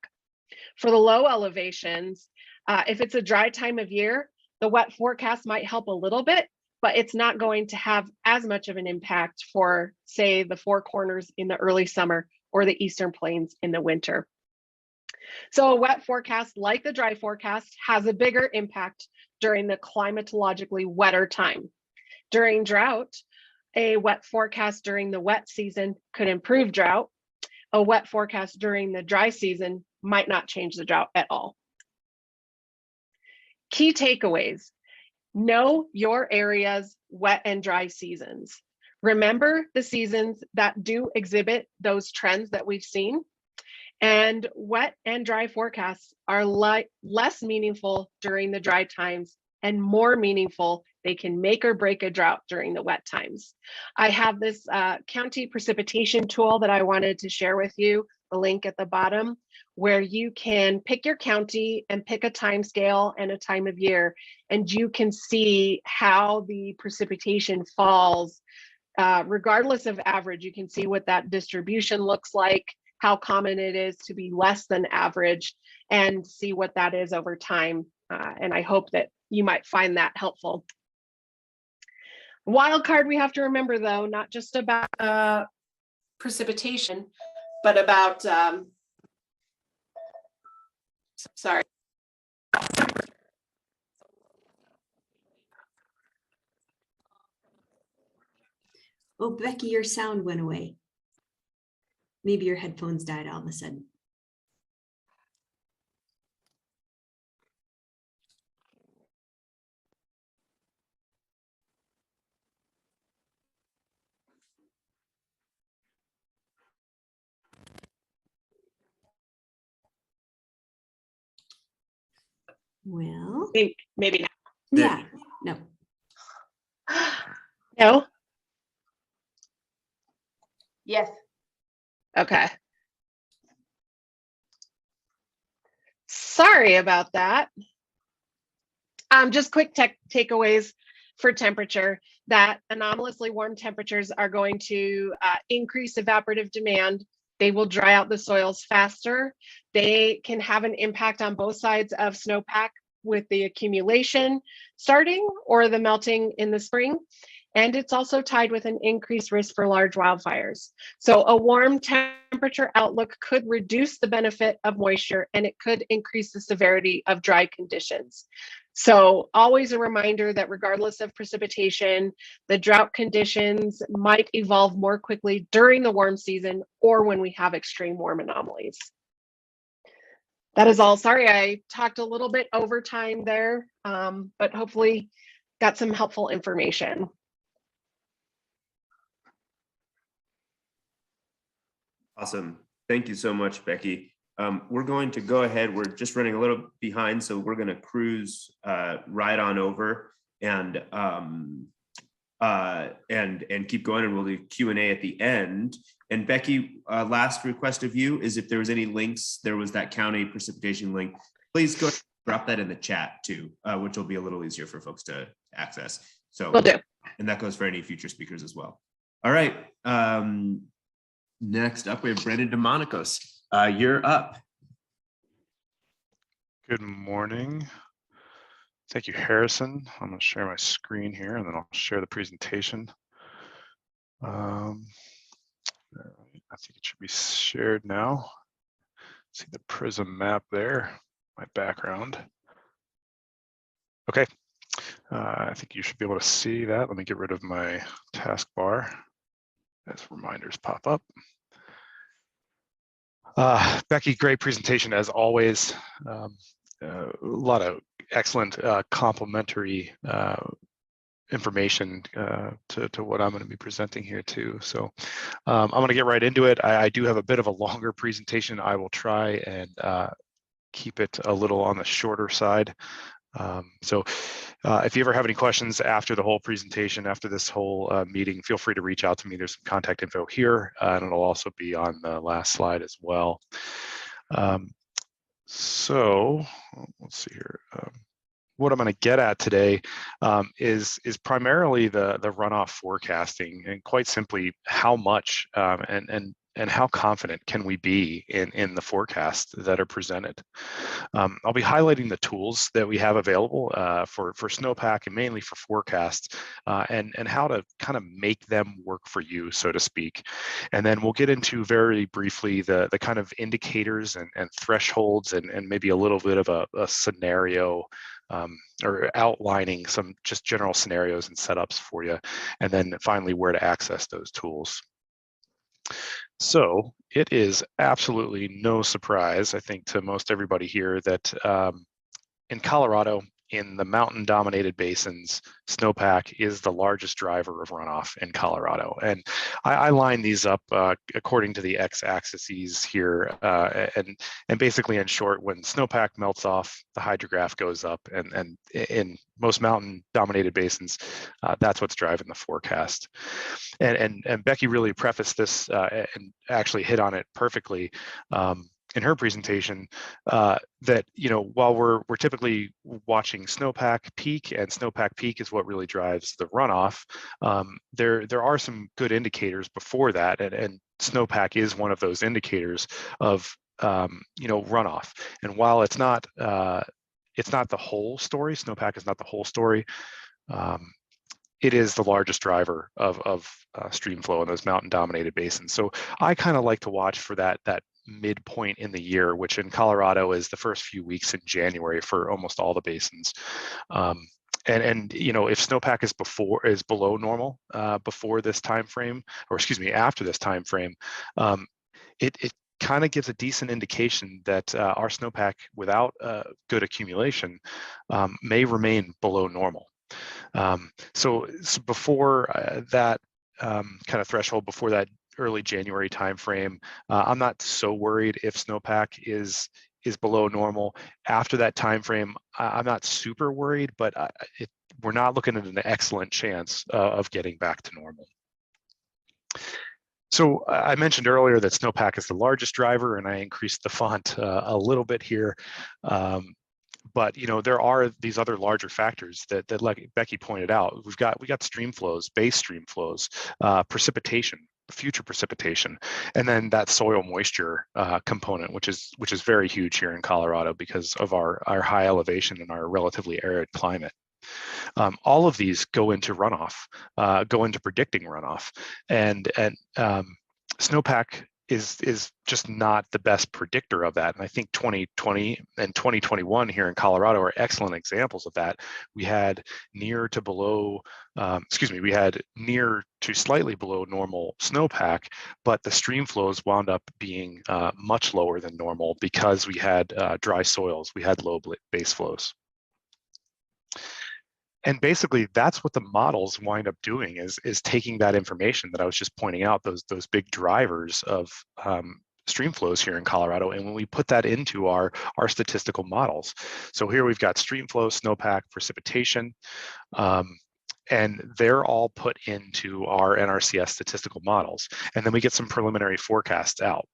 For the low elevations, if it's a dry time of year, the wet forecast might help a little bit, but it's not going to have as much of an impact for, say, the Four Corners in the early summer or the Eastern Plains in the winter. So a wet forecast, like the dry forecast, has a bigger impact during the climatologically wetter time. During drought, a wet forecast during the wet season could improve drought. A wet forecast during the dry season might not change the drought at all. Key takeaways: know your area's wet and dry seasons. Remember the seasons that do exhibit those trends that we've seen. And wet and dry forecasts are less meaningful during the dry times and more meaningful. They can make or break a drought during the wet times. I have this county precipitation tool that I wanted to share with you, the link at the bottom, where you can pick your county and pick a time scale and a time of year, and you can see how the precipitation falls. Regardless of average, you can see what that distribution looks like, how common it is to be less than average, and see what that is over time. And I hope that you might find that helpful. Wild card we have to remember, though, not just about precipitation, but about, sorry. Oh, Becky, your sound went away. Maybe your headphones died all of a sudden. Well, Maybe not. Yeah, no. No? Yes. Okay. Sorry about that. Just quick takeaways for temperature, that anomalously warm temperatures are going to increase evaporative demand. They will dry out the soils faster. They can have an impact on both sides of snowpack with the accumulation starting or the melting in the spring. And it's also tied with an increased risk for large wildfires. So a warm temperature outlook could reduce the benefit of moisture, and it could increase the severity of dry conditions. So always a reminder that regardless of precipitation, the drought conditions might evolve more quickly during the warm season or when we have extreme warm anomalies. That is all. Sorry, I talked a little bit over time there, but hopefully got some helpful information. Awesome. Thank you so much, Becky. We're going to go ahead. We're just running a little behind, so we're going to cruise right on over and keep going, and we'll do Q&A at the end. And Becky, last request of you is if there was any links, there was that county precipitation link. Please go drop that in the chat too, which will be a little easier for folks to access. So, Will do. And that goes for any future speakers as well. All right. Next up, we have Brendan Domonkos. You're up. Good morning. Thank you, Harrison. I'm going to share my screen here, and then I'll share the presentation. I think it should be shared now. See the prism map there, my background. Okay, I think you should be able to see that. Let me get rid of my taskbar as reminders pop up. Becky, great presentation as always. A lot of excellent complementary information to what I'm going to be presenting here too. So I'm going to get right into it. I do have a bit of a longer presentation. I will try and keep it a little on the shorter side. If you ever have any questions after the whole presentation, after this whole meeting, feel free to reach out to me. There's some contact info here, and it'll also be on the last slide as well. So let's see here. What I'm going to get at today is primarily the runoff forecasting, and quite simply, how much and how confident can we be in the forecasts that are presented. I'll be highlighting the tools that we have available for snowpack and mainly for forecasts, and how to kind of make them work for you, so to speak. And then we'll get into very briefly the kind of indicators and thresholds and maybe a little bit of a scenario, or outlining some just general scenarios and setups for you, and then finally where to access those tools. So it is absolutely no surprise, I think, to most everybody here that in Colorado, in the mountain-dominated basins, snowpack is the largest driver of runoff in Colorado. And I line these up according to the x-axes here. And basically, in short, when snowpack melts off, the hydrograph goes up. And in most mountain-dominated basins, that's what's driving the forecast. And Becky really prefaced this and actually hit on it perfectly in her presentation, that, you know, while we're typically watching snowpack peak, and snowpack peak is what really drives the runoff, there are some good indicators before that, and snowpack is one of those indicators of you know, runoff. And while it's not the whole story, snowpack is not the whole story, it is the largest driver of stream flow in those mountain-dominated basins. So I kind of like to watch for that midpoint in the year, which in Colorado is the first few weeks in January for almost all the basins. And you know, if snowpack is below normal before this time frame, or excuse me, after this time frame, it kind of gives a decent indication that our snowpack without good accumulation may remain below normal. So before that kind of threshold, before that early January timeframe, I'm not so worried if snowpack is below normal. After that timeframe, I'm not super worried, but we're not looking at an excellent chance of getting back to normal. So I mentioned earlier that snowpack is the largest driver, and I increased the font a little bit here. But you know, there are these other larger factors that like Becky pointed out. We got stream flows, base stream flows, precipitation, future precipitation, and then that soil moisture component, which is very huge here in Colorado because of our high elevation and our relatively arid climate. All of these go into runoff, go into predicting runoff, and snowpack is just not the best predictor of that. And I think 2020 and 2021 here in Colorado are excellent examples of that. We had near to below, we had near to slightly below normal snowpack, but the stream flows wound up being much lower than normal because we had dry soils, we had low base flows. And basically, that's what the models wind up doing is taking that information that I was just pointing out, those big drivers of stream flows here in Colorado, and when we put that into our statistical models. So here we've got stream flow, snowpack, precipitation, and they're all put into our NRCS statistical models. And then we get some preliminary forecasts out.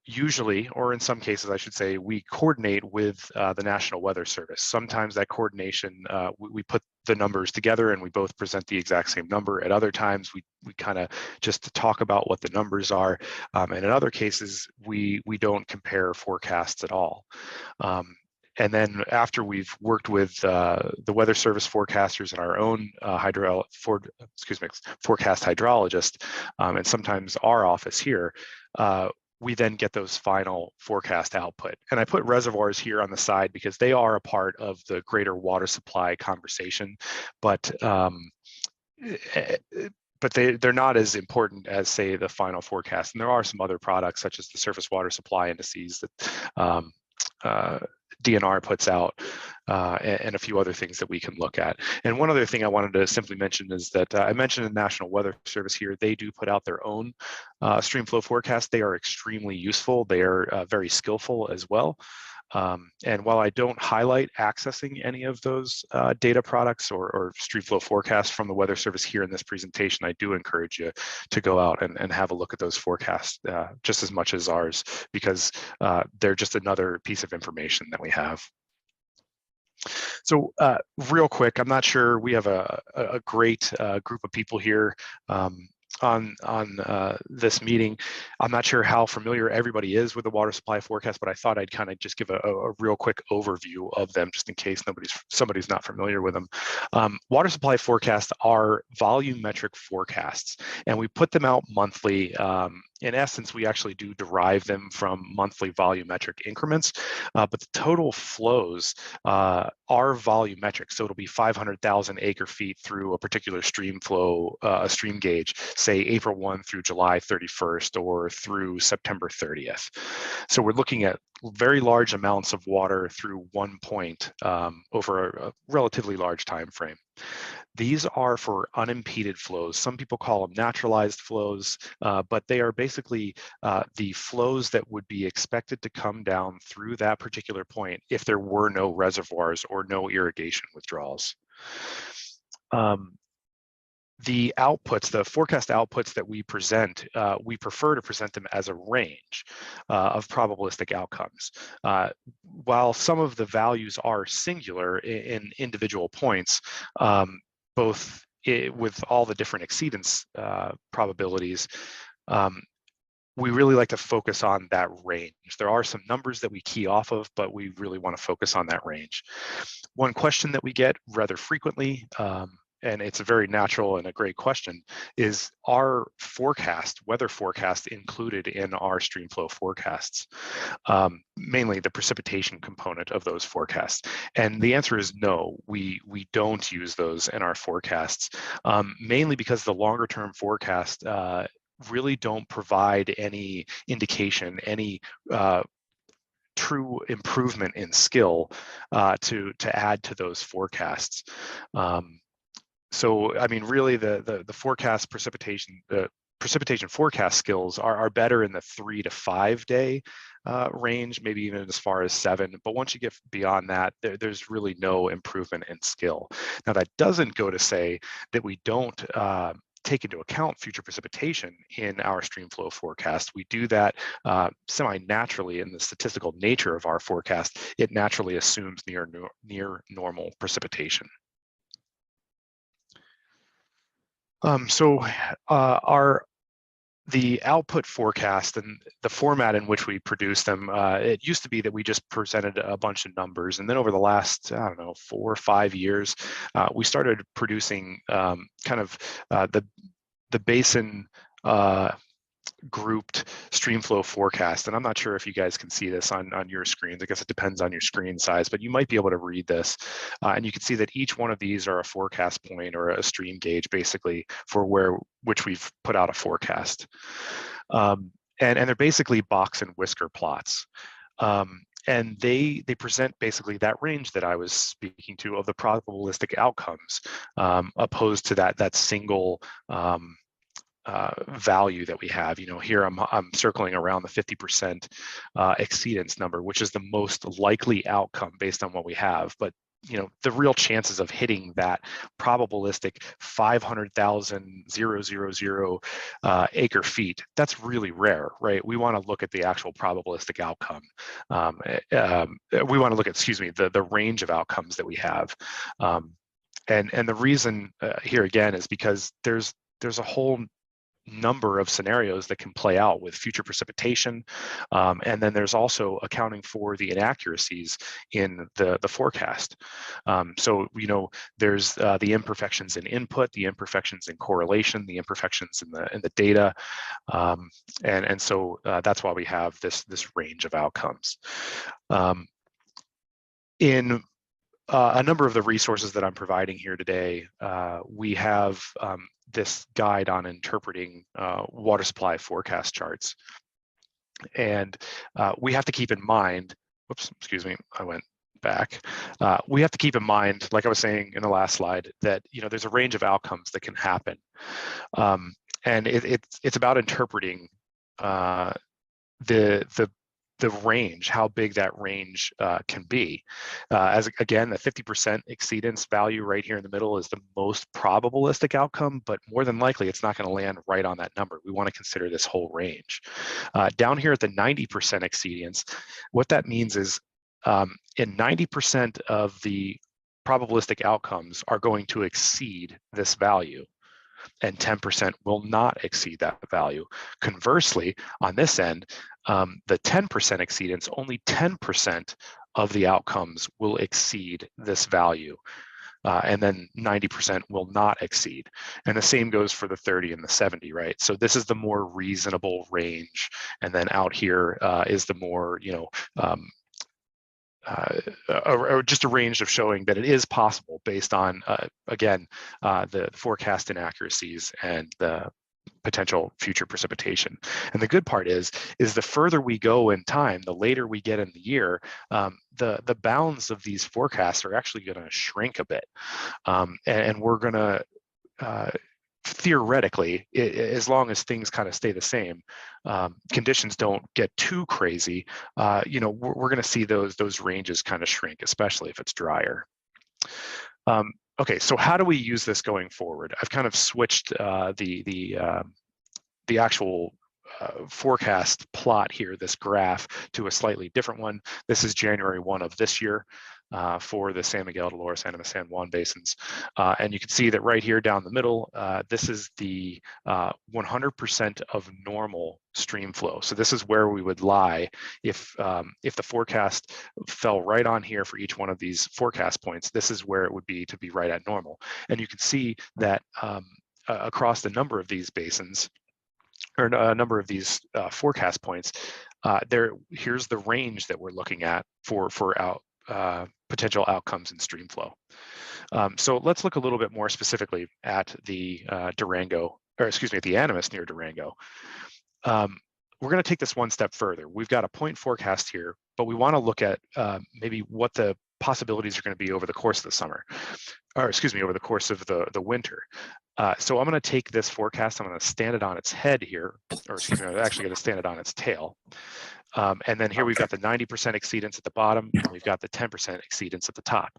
Usually, or in some cases, I should say, we coordinate with the National Weather Service. Sometimes that coordination, we put the numbers together and we both present the exact same number. At other times, we kind of just talk about what the numbers are. And in other cases, we don't compare forecasts at all. And then after we've worked with the Weather Service forecasters and our own forecast hydrologist, and sometimes our office here, we then get those final forecast output. And I put reservoirs here on the side because they are a part of the greater water supply conversation, but they're not as important as, say, the final forecast. And there are some other products such as the surface water supply indices that DNR puts out, and a few other things that we can look at. And one other thing I wanted to simply mention is that I mentioned the National Weather Service here. They do put out their own stream flow forecast. They are extremely useful. They are very skillful as well. And while I don't highlight accessing any of those data products or stream flow forecasts from the Weather Service here in this presentation, I do encourage you to go out and have a look at those forecasts just as much as ours, because they're just another piece of information that we have. So real quick, I'm not sure we have a great group of people here on this meeting. I'm not sure how familiar everybody is with the water supply forecast, but I thought I'd kind of just give a real quick overview of them just in case somebody's not familiar with them. Water supply forecasts are volumetric forecasts, and we put them out monthly. In essence, we actually do derive them from monthly volumetric increments, but the total flows are volumetric. So it'll be 500,000 acre feet through a particular stream flow, a stream gauge, say April 1 through July 31st or through September 30th. So we're looking at very large amounts of water through one point over a relatively large time frame. These are for unimpeded flows. Some people call them naturalized flows, but they are basically the flows that would be expected to come down through that particular point if there were no reservoirs or no irrigation withdrawals. The outputs, the forecast outputs that we present, we prefer to present them as a range of probabilistic outcomes. While some of the values are singular in individual points, both with all the different exceedance probabilities, we really like to focus on that range. There are some numbers that we key off of, but we really want to focus on that range. One question that we get rather frequently, and it's a very natural and a great question, is our weather forecast included in our stream flow forecasts? Mainly the precipitation component of those forecasts. And the answer is no, we don't use those in our forecasts, mainly because the longer term forecast really don't provide any indication, any true improvement in skill to add to those forecasts. So, I mean, really, the forecast precipitation forecast skills are better in the 3 to 5 day range, maybe even as far as 7. But once you get beyond that, there's really no improvement in skill. Now, that doesn't go to say that we don't take into account future precipitation in our stream flow forecast. We do that semi-naturally in the statistical nature of our forecast. It naturally assumes near normal precipitation. So our the output forecast and the format in which we produce them, it used to be that we just presented a bunch of numbers. And then over the last, I don't know, 4 or 5 years, we started producing kind of the basin grouped stream flow forecast. And I'm not sure if you guys can see this on your screens. I guess it depends on your screen size, but you might be able to read this. And you can see that each one of these are a forecast point or a stream gauge, basically, for which we've put out a forecast. And they're basically box and whisker plots. And they present basically that range that I was speaking to of the probabilistic outcomes, opposed to that single value that we have. Here I'm circling around the 50% exceedance number, which is the most likely outcome based on what we have. But the real chances of hitting that probabilistic 500,000 acre feet, that's really rare, right? We want to look at the actual probabilistic outcome. We want to look at, the range of outcomes that we have. And the reason here again is because there's a whole number of scenarios that can play out with future precipitation, and then there's also accounting for the inaccuracies in the forecast. So there's the imperfections in input, the imperfections in correlation, the imperfections in the data, and so that's why we have this range of outcomes. In a number of the resources that I'm providing here today, we have this guide on interpreting water supply forecast charts. And we have to keep in mind, whoops, excuse me, I went back. We have to keep in mind, like I was saying in the last slide, that there's a range of outcomes that can happen. And it's about interpreting the range, how big that range can be. As again, the 50% exceedance value right here in the middle is the most probabilistic outcome, but more than likely it's not going to land right on that number. We want to consider this whole range. Down here at the 90% exceedance, what that means is in 90% of the probabilistic outcomes are going to exceed this value, and 10% will not exceed that value. Conversely, on this end, the 10% exceedance, only 10% of the outcomes will exceed this value, and then 90% will not exceed. And the same goes for the 30 and the 70, right? So this is the more reasonable range, and then out here is the more, just a range of showing that it is possible based on, again, the forecast inaccuracies and the potential future precipitation. And the good part is the further we go in time, the later we get in the year, the bounds of these forecasts are actually going to shrink a bit. And we're going to, theoretically, as long as things kind of stay the same, conditions don't get too crazy, we're going to see those ranges kind of shrink, especially if it's drier. Okay, so how do we use this going forward? I've kind of switched the actual forecast plot here, this graph, to a slightly different one. This is January 1 of this year for the San Miguel, Dolores, and the San Juan basins. And you can see that right here down the middle, this is the 100% of normal stream flow. So this is where we would lie if the forecast fell right on here for each one of these forecast points. This is where it would be to be right at normal. And you can see that across the number of these basins, or a number of these forecast points, here's the range that we're looking at for potential outcomes in stream flow. So let's look a little bit more specifically at the Durango, or excuse me, at the Animas near Durango. We're going to take this one step further. We've got a point forecast here, but we want to look at maybe what the possibilities are going to be over the course of the summer, or excuse me, over the course of the winter. So I'm going to take this forecast, I'm going to stand it on its head here, or excuse me, I'm actually going to stand it on its tail. And then here we've got the 90% exceedance at the bottom, and we've got the 10% exceedance at the top.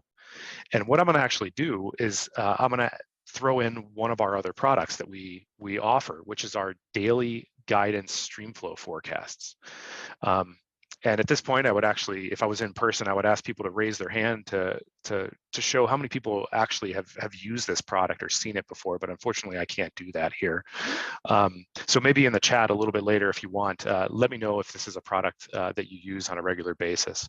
And what I'm going to actually do is I'm going to throw in one of our other products that we offer, which is our daily guidance stream flow forecasts. And at this point, I would actually, if I was in person, I would ask people to raise their hand to show how many people actually have used this product or seen it before, but unfortunately I can't do that here. So maybe in the chat a little bit later, if you want, let me know if this is a product that you use on a regular basis.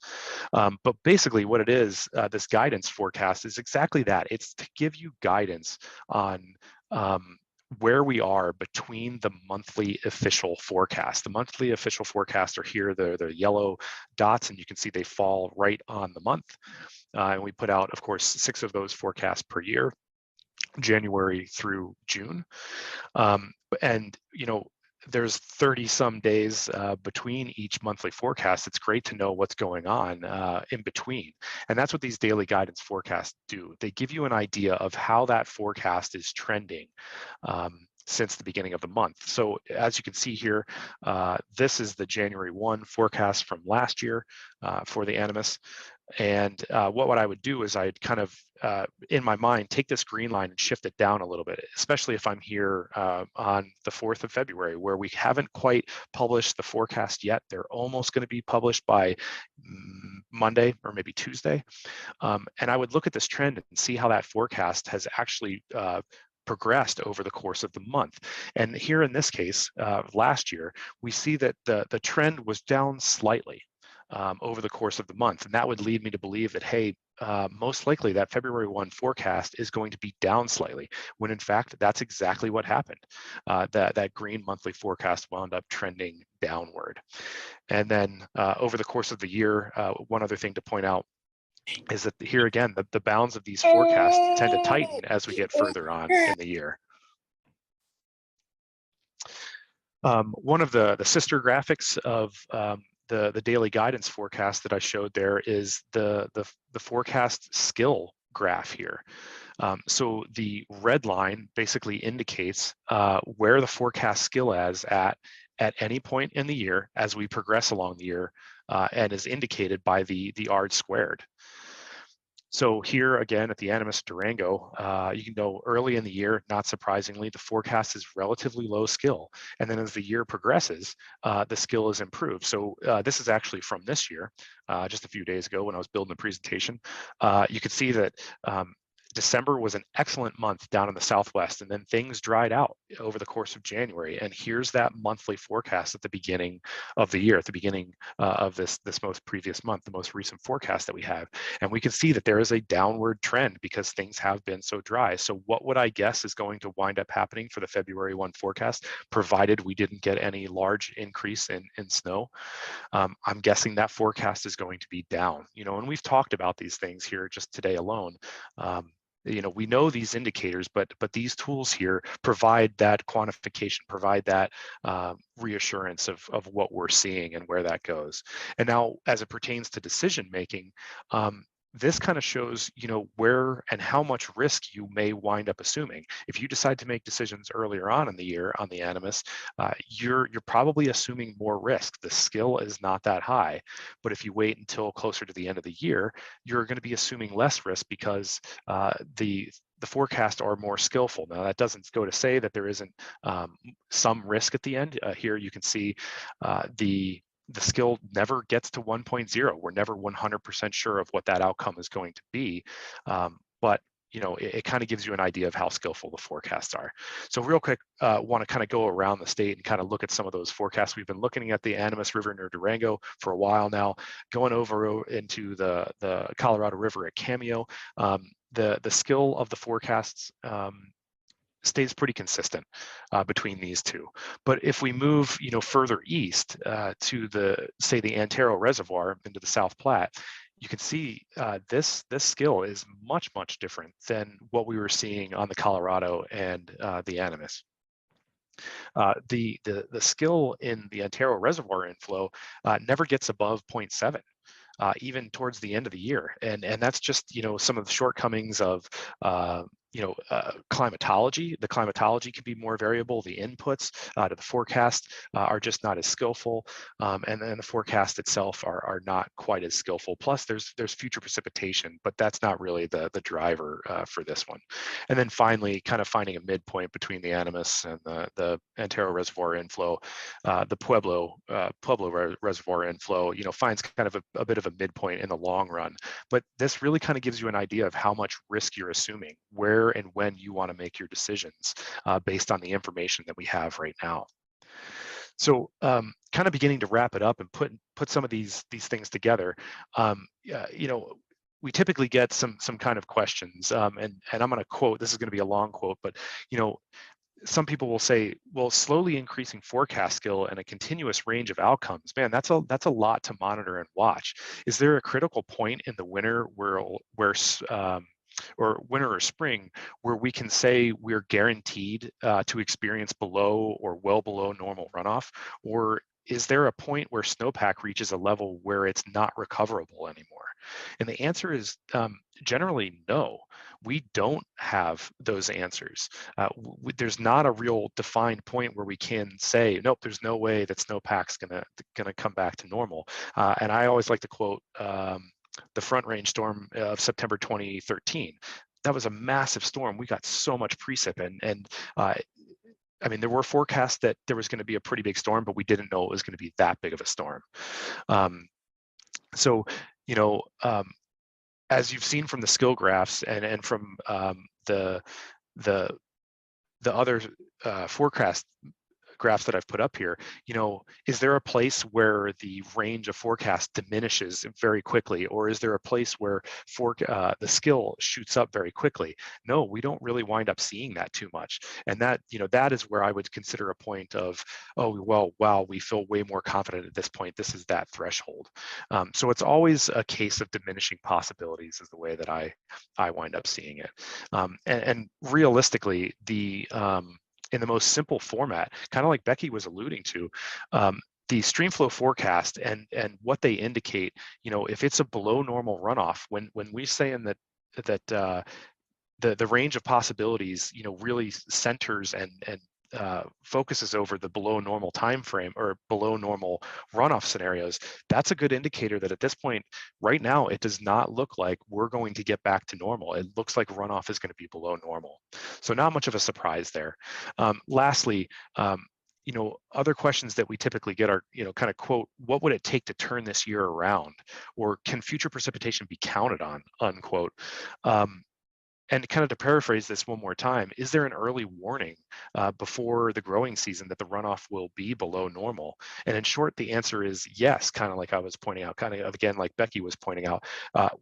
But basically what it is, this guidance forecast is exactly that. It's to give you guidance on where we are between the monthly official forecast. The monthly official forecasts are here, they're yellow dots, and you can see they fall right on the month. And we put out, of course, 6 of those forecasts per year, January through June. And, you know, there's 30 some days between each monthly forecast. It's great to know what's going on in between. And that's what these daily guidance forecasts do. They give you an idea of how that forecast is trending since the beginning of the month. So as you can see here, this is the January 1 forecast from last year for the Animus. And what I would do is I'd kind of, in my mind, take this green line and shift it down a little bit, especially if I'm here on the 4th of February, where we haven't quite published the forecast yet. They're almost going to be published by Monday or maybe Tuesday. And I would look at this trend and see how that forecast has actually progressed over the course of the month. And here in this case, last year, we see that the trend was down slightly over the course of the month. And that would lead me to believe that, hey, most likely that February 1 forecast is going to be down slightly, when in fact, that's exactly what happened. That green monthly forecast wound up trending downward. And then over the course of the year, one other thing to point out is that here again, the bounds of these forecasts tend to tighten as we get further on in the year. One of the sister graphics of the daily guidance forecast that I showed there is the forecast skill graph here. So the red line basically indicates where the forecast skill is at any point in the year as we progress along the year, and is indicated by the R squared. So here again at the Animus Durango, you can know early in the year, not surprisingly, the forecast is relatively low skill. And then as the year progresses, the skill is improved. So this is actually from this year, just a few days ago when I was building the presentation. You could see that December was an excellent month down in the Southwest, and then things dried out over the course of January. And here's that monthly forecast at the beginning of the year, at the beginning of this most previous month, the most recent forecast that we have. And we can see that there is a downward trend because things have been so dry. So what would I guess is going to wind up happening for the February 1 forecast, provided we didn't get any large increase in snow? I'm guessing that forecast is going to be down, you know, and we've talked about these things here just today alone. You know, we know these indicators, but these tools here provide that quantification, provide that reassurance of what we're seeing and where that goes. And now, as it pertains to decision making, this kind of shows, you know, where and how much risk you may wind up assuming. If you decide to make decisions earlier on in the year on the Animus, you're probably assuming more risk. The skill is not that high, but if you wait until closer to the end of the year, you're going to be assuming less risk because the forecasts are more skillful. Now, that doesn't go to say that there isn't some risk at the end. Here you can see the skill never gets to 1.0. We're never 100% sure of what that outcome is going to be. But you know, it kind of gives you an idea of how skillful the forecasts are. So real quick, want to kind of go around the state and kind of look at some of those forecasts. We've been looking at the Animus River near Durango for a while now, going over into the Colorado River at Cameo. The skill of the forecasts stays pretty consistent between these two. But if we move, you know, further east to say the Antero Reservoir into the South Platte, you can see this skill is much different than what we were seeing on the Colorado and the Animus. The skill in the Antero Reservoir inflow never gets above 0.7. Even towards the end of the year, and that's just, you know, some of the shortcomings of climatology. The climatology can be more variable. The inputs to the forecast are just not as skillful, and then the forecast itself are not quite as skillful. Plus, there's future precipitation, but that's not really the driver for this one. And then finally, kind of finding a midpoint between the Animas and the Antero Reservoir inflow, the Pueblo Reservoir inflow, finds kind of a bit of a midpoint in the long run. But this really kind of gives you an idea of how much risk you're assuming, where and when you want to make your decisions based on the information that we have right now. So kind of beginning to wrap it up and put some of these things together, we typically get some kind of questions, and I'm going to quote, this is going to be a long quote, but some people will say, well, slowly increasing forecast skill and a continuous range of outcomes, man, that's a lot to monitor and watch. Is there a critical point in the winter or winter or spring where we can say we're guaranteed to experience below or well below normal runoff? Or is there a point where snowpack reaches a level where it's not recoverable anymore? And the answer is generally no. We don't have those answers. There's not a real defined point where we can say, nope, there's no way that snowpack's gonna come back to normal. And I always like to quote the Front Range storm of September 2013. That was a massive storm. We got so much precip, and I mean, there were forecasts that there was going to be a pretty big storm, but we didn't know it was going to be that big of a storm. So, as you've seen from the skill graphs and from the other forecast graphs that I've put up here, is there a place where the range of forecast diminishes very quickly, or is there a place where the skill shoots up very quickly? No, we don't really wind up seeing that too much. And that, that is where I would consider a point of, oh, well, wow, we feel way more confident at this point. This is that threshold. So it's always a case of diminishing possibilities is the way that I wind up seeing it. And realistically, in the most simple format, kind of like Becky was alluding to, the streamflow forecast and what they indicate, if it's a below normal runoff, when we say in that the range of possibilities, really centers and focuses over the below normal time frame or below normal runoff scenarios, that's a good indicator that at this point right now it does not look like we're going to get back to normal. It looks like runoff is going to be below normal, so not much of a surprise there. Lastly, other questions that we typically get are, kind of quote, what would it take to turn this year around, or can future precipitation be counted on, unquote. And kind of to paraphrase this one more time, is there an early warning before the growing season that the runoff will be below normal? And in short, the answer is yes, kind of like I was pointing out, kind of again, like Becky was pointing out.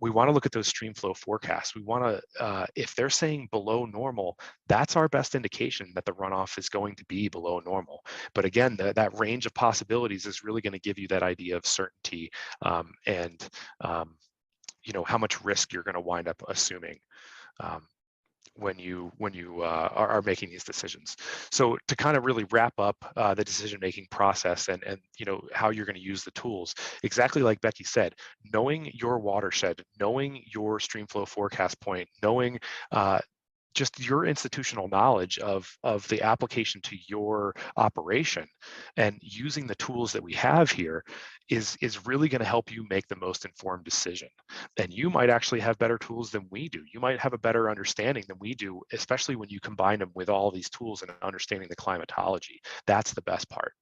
We want to look at those stream flow forecasts. We want to, if they're saying below normal, that's our best indication that the runoff is going to be below normal. But again, that range of possibilities is really going to give you that idea of certainty and how much risk you're going to wind up assuming when you are making these decisions. So to kind of really wrap up the decision-making process and how you're going to use the tools, exactly like Becky said, knowing your watershed, knowing your stream flow forecast point, knowing just your institutional knowledge of the application to your operation and using the tools that we have here is really going to help you make the most informed decision. And you might actually have better tools than we do. You might have a better understanding than we do, especially when you combine them with all these tools and understanding the climatology. That's the best part.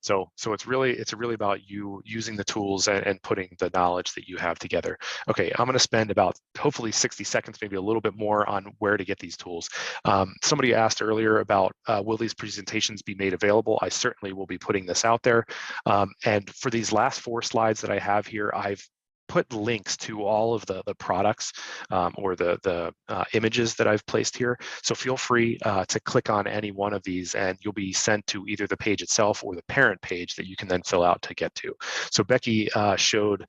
So it's really about you using the tools and putting the knowledge that you have together. Okay, I'm going to spend about hopefully 60 seconds, maybe a little bit more, on where to get these tools. Somebody asked earlier about will these presentations be made available? I certainly will be putting this out there. And for these last 4 slides that I have here, I've put links to all of the products or the images that I've placed here. So feel free to click on any one of these and you'll be sent to either the page itself or the parent page that you can then fill out to get to. So Becky showed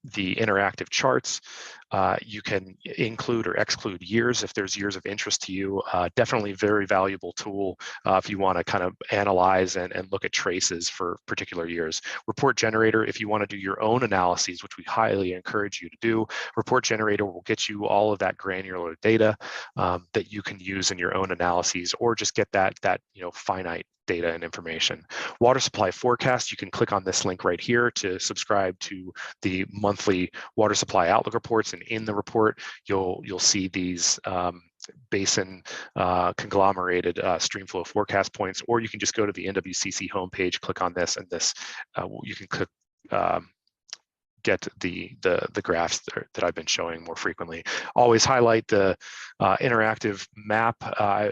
the interactive charts. You can include or exclude years if there's years of interest to you. Definitely very valuable tool if you want to kind of analyze and look at traces for particular years. Report generator, if you want to do your own analyses, which we highly encourage you to do, report generator will get you all of that granular data that you can use in your own analyses, or just get that finite data and information. Water supply forecast, you can click on this link right here to subscribe to the monthly water supply outlook reports, and in the report you'll see these basin conglomerated stream flow forecast points, or you can just go to the NWCC homepage, click on this, and this you can click get the graphs that I've been showing more frequently. Always highlight the interactive map.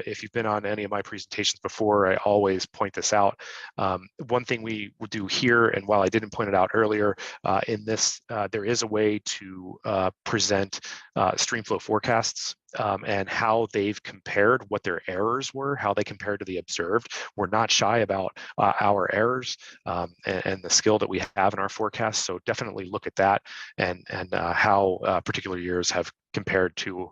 If you've been on any of my presentations before, I always point this out. One thing we will do here, and while I didn't point it out earlier, in this, there is a way to present stream flow forecasts and how they've compared, what their errors were, how they compared to the observed. We're not shy about our errors and the skill that we have in our forecasts. So definitely look at that and how particular years have compared to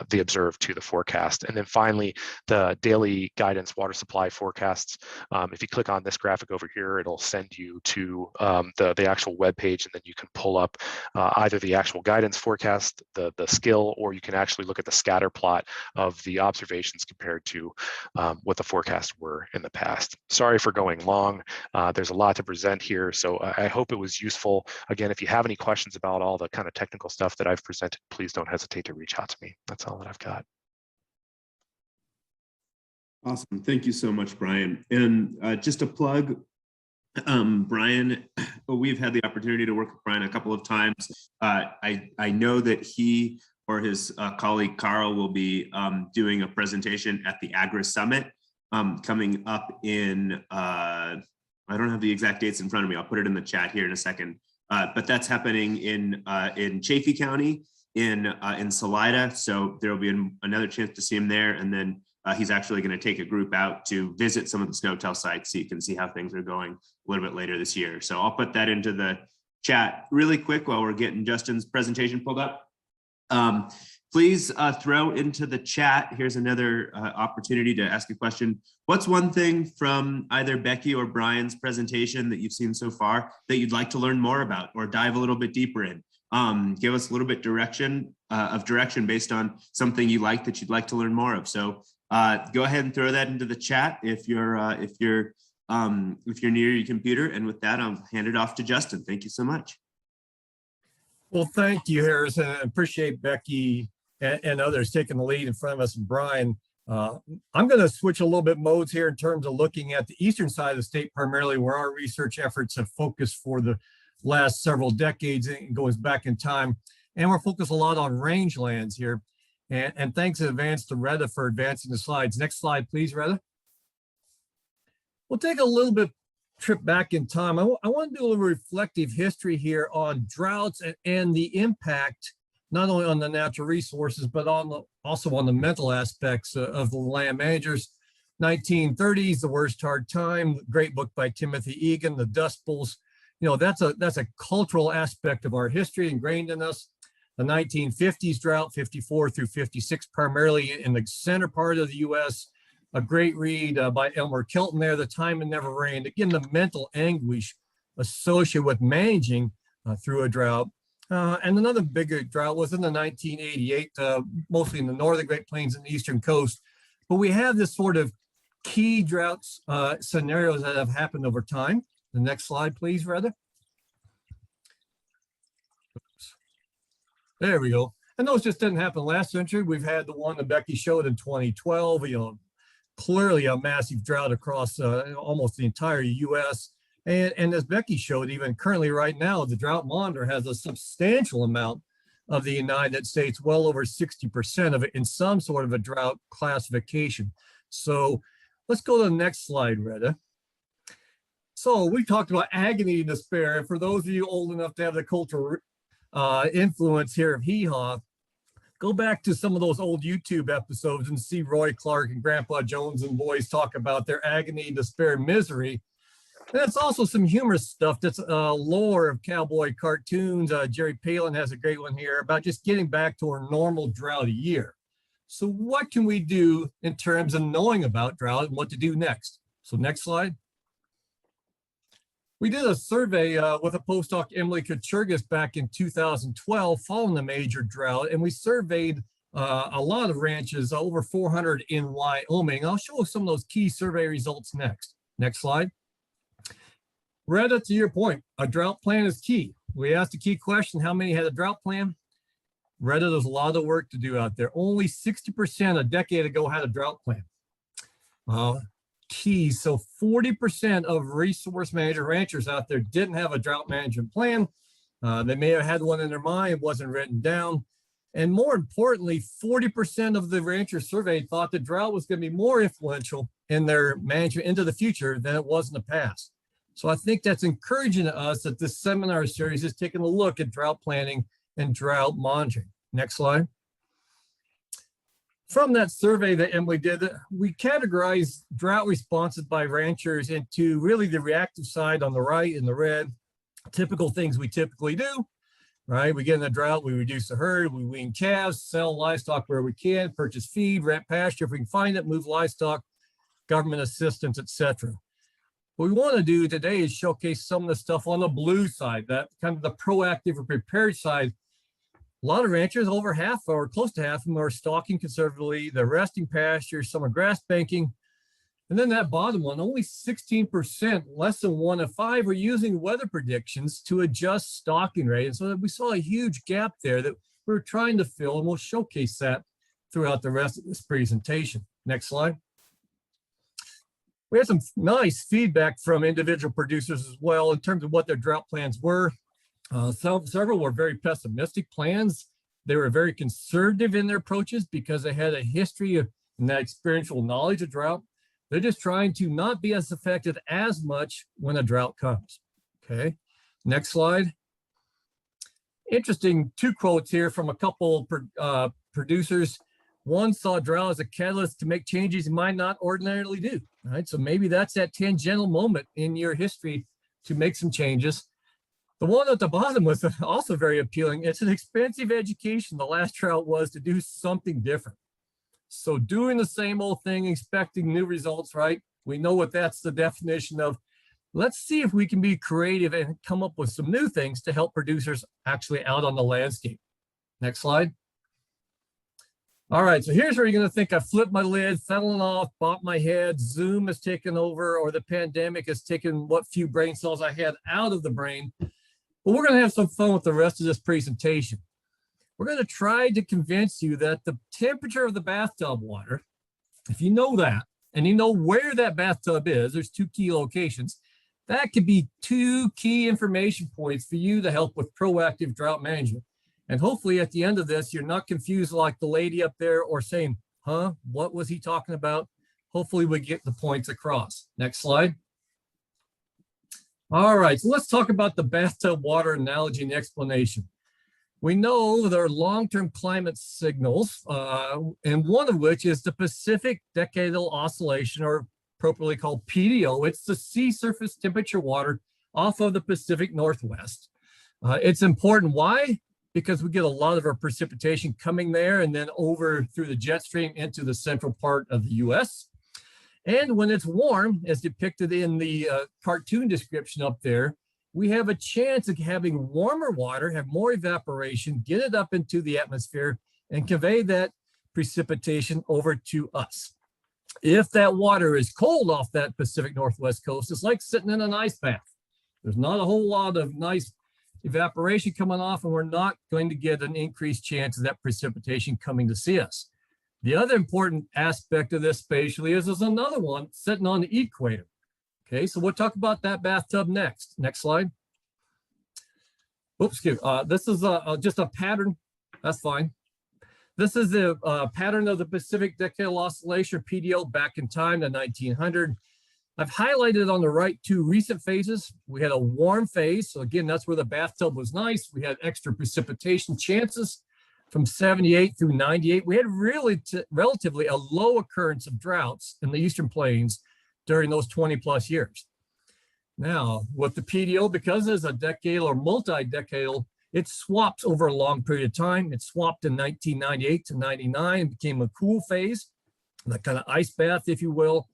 the observed to the forecast. And then finally, the daily guidance water supply forecasts. If you click on this graphic over here, it'll send you to the actual web page, and then you can pull up either the actual guidance forecast, the skill, or you can actually look at the scatter plot of the observations compared to what the forecasts were in the past. Sorry for going long. There's a lot to present here, so I hope it was useful. Again, if you have any questions about all the kind of technical stuff that I've presented, please don't hesitate to reach out to me. That's all that I've got. Awesome. Thank you so much, Brian. And just a plug, Brian, we've had the opportunity to work with Brian a couple of times. I know that he or his colleague Carl will be doing a presentation at the Agri Summit coming up in, I don't have the exact dates in front of me. I'll put it in the chat here in a second. But that's happening in Chaffee County, in Salida. So there'll be another chance to see him there. And then he's actually going to take a group out to visit some of the SNOTEL sites so you can see how things are going a little bit later this year. So I'll put that into the chat really quick while we're getting Justin's presentation pulled up. Please throw into the chat. Here's another opportunity to ask a question. What's one thing from either Becky or Brian's presentation that you've seen so far that you'd like to learn more about or dive a little bit deeper in? Give us a little bit direction based on something you like that you'd like to learn more of. So go ahead and throw that into the chat if you're near your computer. And with that, I'll hand it off to Justin. Thank you so much. Well, thank you, Harrison. I appreciate Becky and others taking the lead in front of us, and Brian. I'm going to switch a little bit modes here in terms of looking at the eastern side of the state, primarily where our research efforts have focused for the last several decades. It goes back in time, and we're focused a lot on rangelands here. And thanks in advance to Retta for advancing the slides. Next slide, please, Retta. We'll take a little bit trip back in time. I want to do a little reflective history here on droughts and the impact, not only on the natural resources, but also on the mental aspects of the land managers. 1930s, The Worst Hard Time, great book by Timothy Egan, The Dust Bowls. You know, that's a cultural aspect of our history ingrained in us. The 1950s drought, 54 through 56, primarily in the center part of the U.S. A great read by Elmer Kelton there, The Time It Never Rained. Again, the mental anguish associated with managing through a drought. And another bigger drought was in the 1988, mostly in the northern Great Plains and the eastern coast. But we have this sort of key droughts scenarios that have happened over time. The next slide, please, Retta. There we go. And those just didn't happen last century. We've had the one that Becky showed in 2012, clearly a massive drought across almost the entire U.S. And as Becky showed, even currently right now, the Drought Monitor has a substantial amount of the United States, well over 60% of it in some sort of a drought classification. So let's go to the next slide, Retta. So we talked about agony and despair. And for those of you old enough to have the cultural influence here of Hee Haw, go back to some of those old YouTube episodes and see Roy Clark and Grandpa Jones and boys talk about their agony, despair, misery. And it's also some humorous stuff that's lore of cowboy cartoons. Jerry Palin has a great one here about just getting back to our normal drought year. So what can we do in terms of knowing about drought and what to do next? So next slide. We did a survey with a postdoc, Emily Kuchurgis, back in 2012 following the major drought, and we surveyed a lot of ranches, over 400 in Wyoming. I'll show some of those key survey results next. Next slide. Retta, to your point, a drought plan is key. We asked a key question, how many had a drought plan? Retta, there's a lot of work to do out there. Only 60% a decade ago had a drought plan. Key, so 40% of resource manager ranchers out there didn't have a drought management plan. They may have had one in their mind, wasn't written down. And more importantly, 40% of the ranchers surveyed thought the drought was going to be more influential in their management into the future than it was in the past. So I think that's encouraging to us that this seminar series is taking a look at drought planning and drought monitoring. Next slide. From that survey that Emily did, we categorized drought responses by ranchers into really the reactive side on the right in the red, typical things we typically do, right? We get in a drought, we reduce the herd, we wean calves, sell livestock where we can, purchase feed, rent pasture if we can find it, move livestock, government assistance, etc. What we want to do today is showcase some of the stuff on the blue side, that kind of the proactive or prepared side. A lot of ranchers, over half or close to half of them, are stocking conservatively. They're resting pastures, some are grass banking. And then that bottom one, only 16%, less than 1 in 5, are using weather predictions to adjust stocking rate. And so we saw a huge gap there that we're trying to fill, and we'll showcase that throughout the rest of this presentation. Next slide. We had some nice feedback from individual producers as well in terms of what their drought plans were. Several were very pessimistic plans. They were very conservative in their approaches because they had a history of and that experiential knowledge of drought. They're just trying to not be as affected as much when a drought comes. Okay, next slide. Interesting 2 quotes here from a couple producers. One saw drought as a catalyst to make changes you might not ordinarily do. Right, so maybe that's that tangential moment in your history to make some changes. The one at the bottom was also very appealing. It's an expensive education. The last drought was to do something different. So doing the same old thing, expecting new results, right? We know what that's the definition of. Let's see if we can be creative and come up with some new things to help producers actually out on the landscape. Next slide. All right, so here's where you're going to think I flipped my lid, settling off, bopped my head, Zoom has taken over, or the pandemic has taken what few brain cells I had out of the brain. But we're going to have some fun with the rest of this presentation. We're going to try to convince you that the temperature of the bathtub water, if you know that, and you know where that bathtub is, there's 2 key locations, that could be 2 key information points for you to help with proactive drought management. And hopefully at the end of this, you're not confused like the lady up there or saying, huh, what was he talking about? Hopefully we get the points across. Next slide. All right, so let's talk about the bathtub water analogy and explanation. We know there are long-term climate signals, and one of which is the Pacific Decadal Oscillation, or appropriately called PDO. It's the sea surface temperature water off of the Pacific Northwest. It's important. Why? Because we get a lot of our precipitation coming there and then over through the jet stream into the central part of the US. And when it's warm, as depicted in the cartoon description up there, we have a chance of having warmer water, have more evaporation, get it up into the atmosphere and convey that precipitation over to us. If that water is cold off that Pacific Northwest coast, it's like sitting in an ice bath. There's not a whole lot of nice evaporation coming off, and we're not going to get an increased chance of that precipitation coming to see us. The other important aspect of this spatially is there's another one sitting on the equator. Okay, so we'll talk about that bathtub next. Next slide. Oops, excuse me. This is just a pattern. That's fine. This is the pattern of the Pacific Decadal Oscillation, PDO, back in time to 1900. I've highlighted on the right 2 recent phases. We had a warm phase. So again, that's where the bathtub was nice. We had extra precipitation chances from 78 through 98. We had really relatively a low occurrence of droughts in the Eastern Plains during those 20 plus years. Now, with the PDO, because it's a decadal or multi-decadal, it swaps over a long period of time. It swapped in 1998 to 99 and became a cool phase, that kind of ice bath, if you will.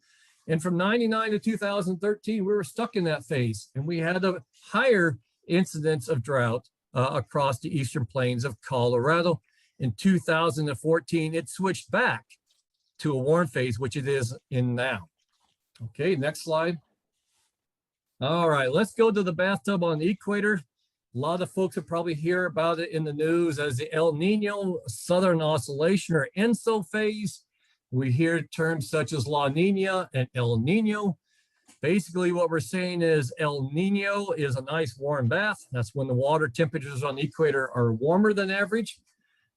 And from 99 to 2013, we were stuck in that phase, and we had a higher incidence of drought across the eastern plains of Colorado. In 2014, it switched back to a warm phase, which it is in now. Okay, next slide. All right, let's go to the bathtub on the equator. A lot of folks will probably hear about it in the news as the El Nino Southern Oscillation or ENSO phase. We hear terms such as La Nina and El Nino. Basically, what we're saying is El Nino is a nice warm bath. That's when the water temperatures on the equator are warmer than average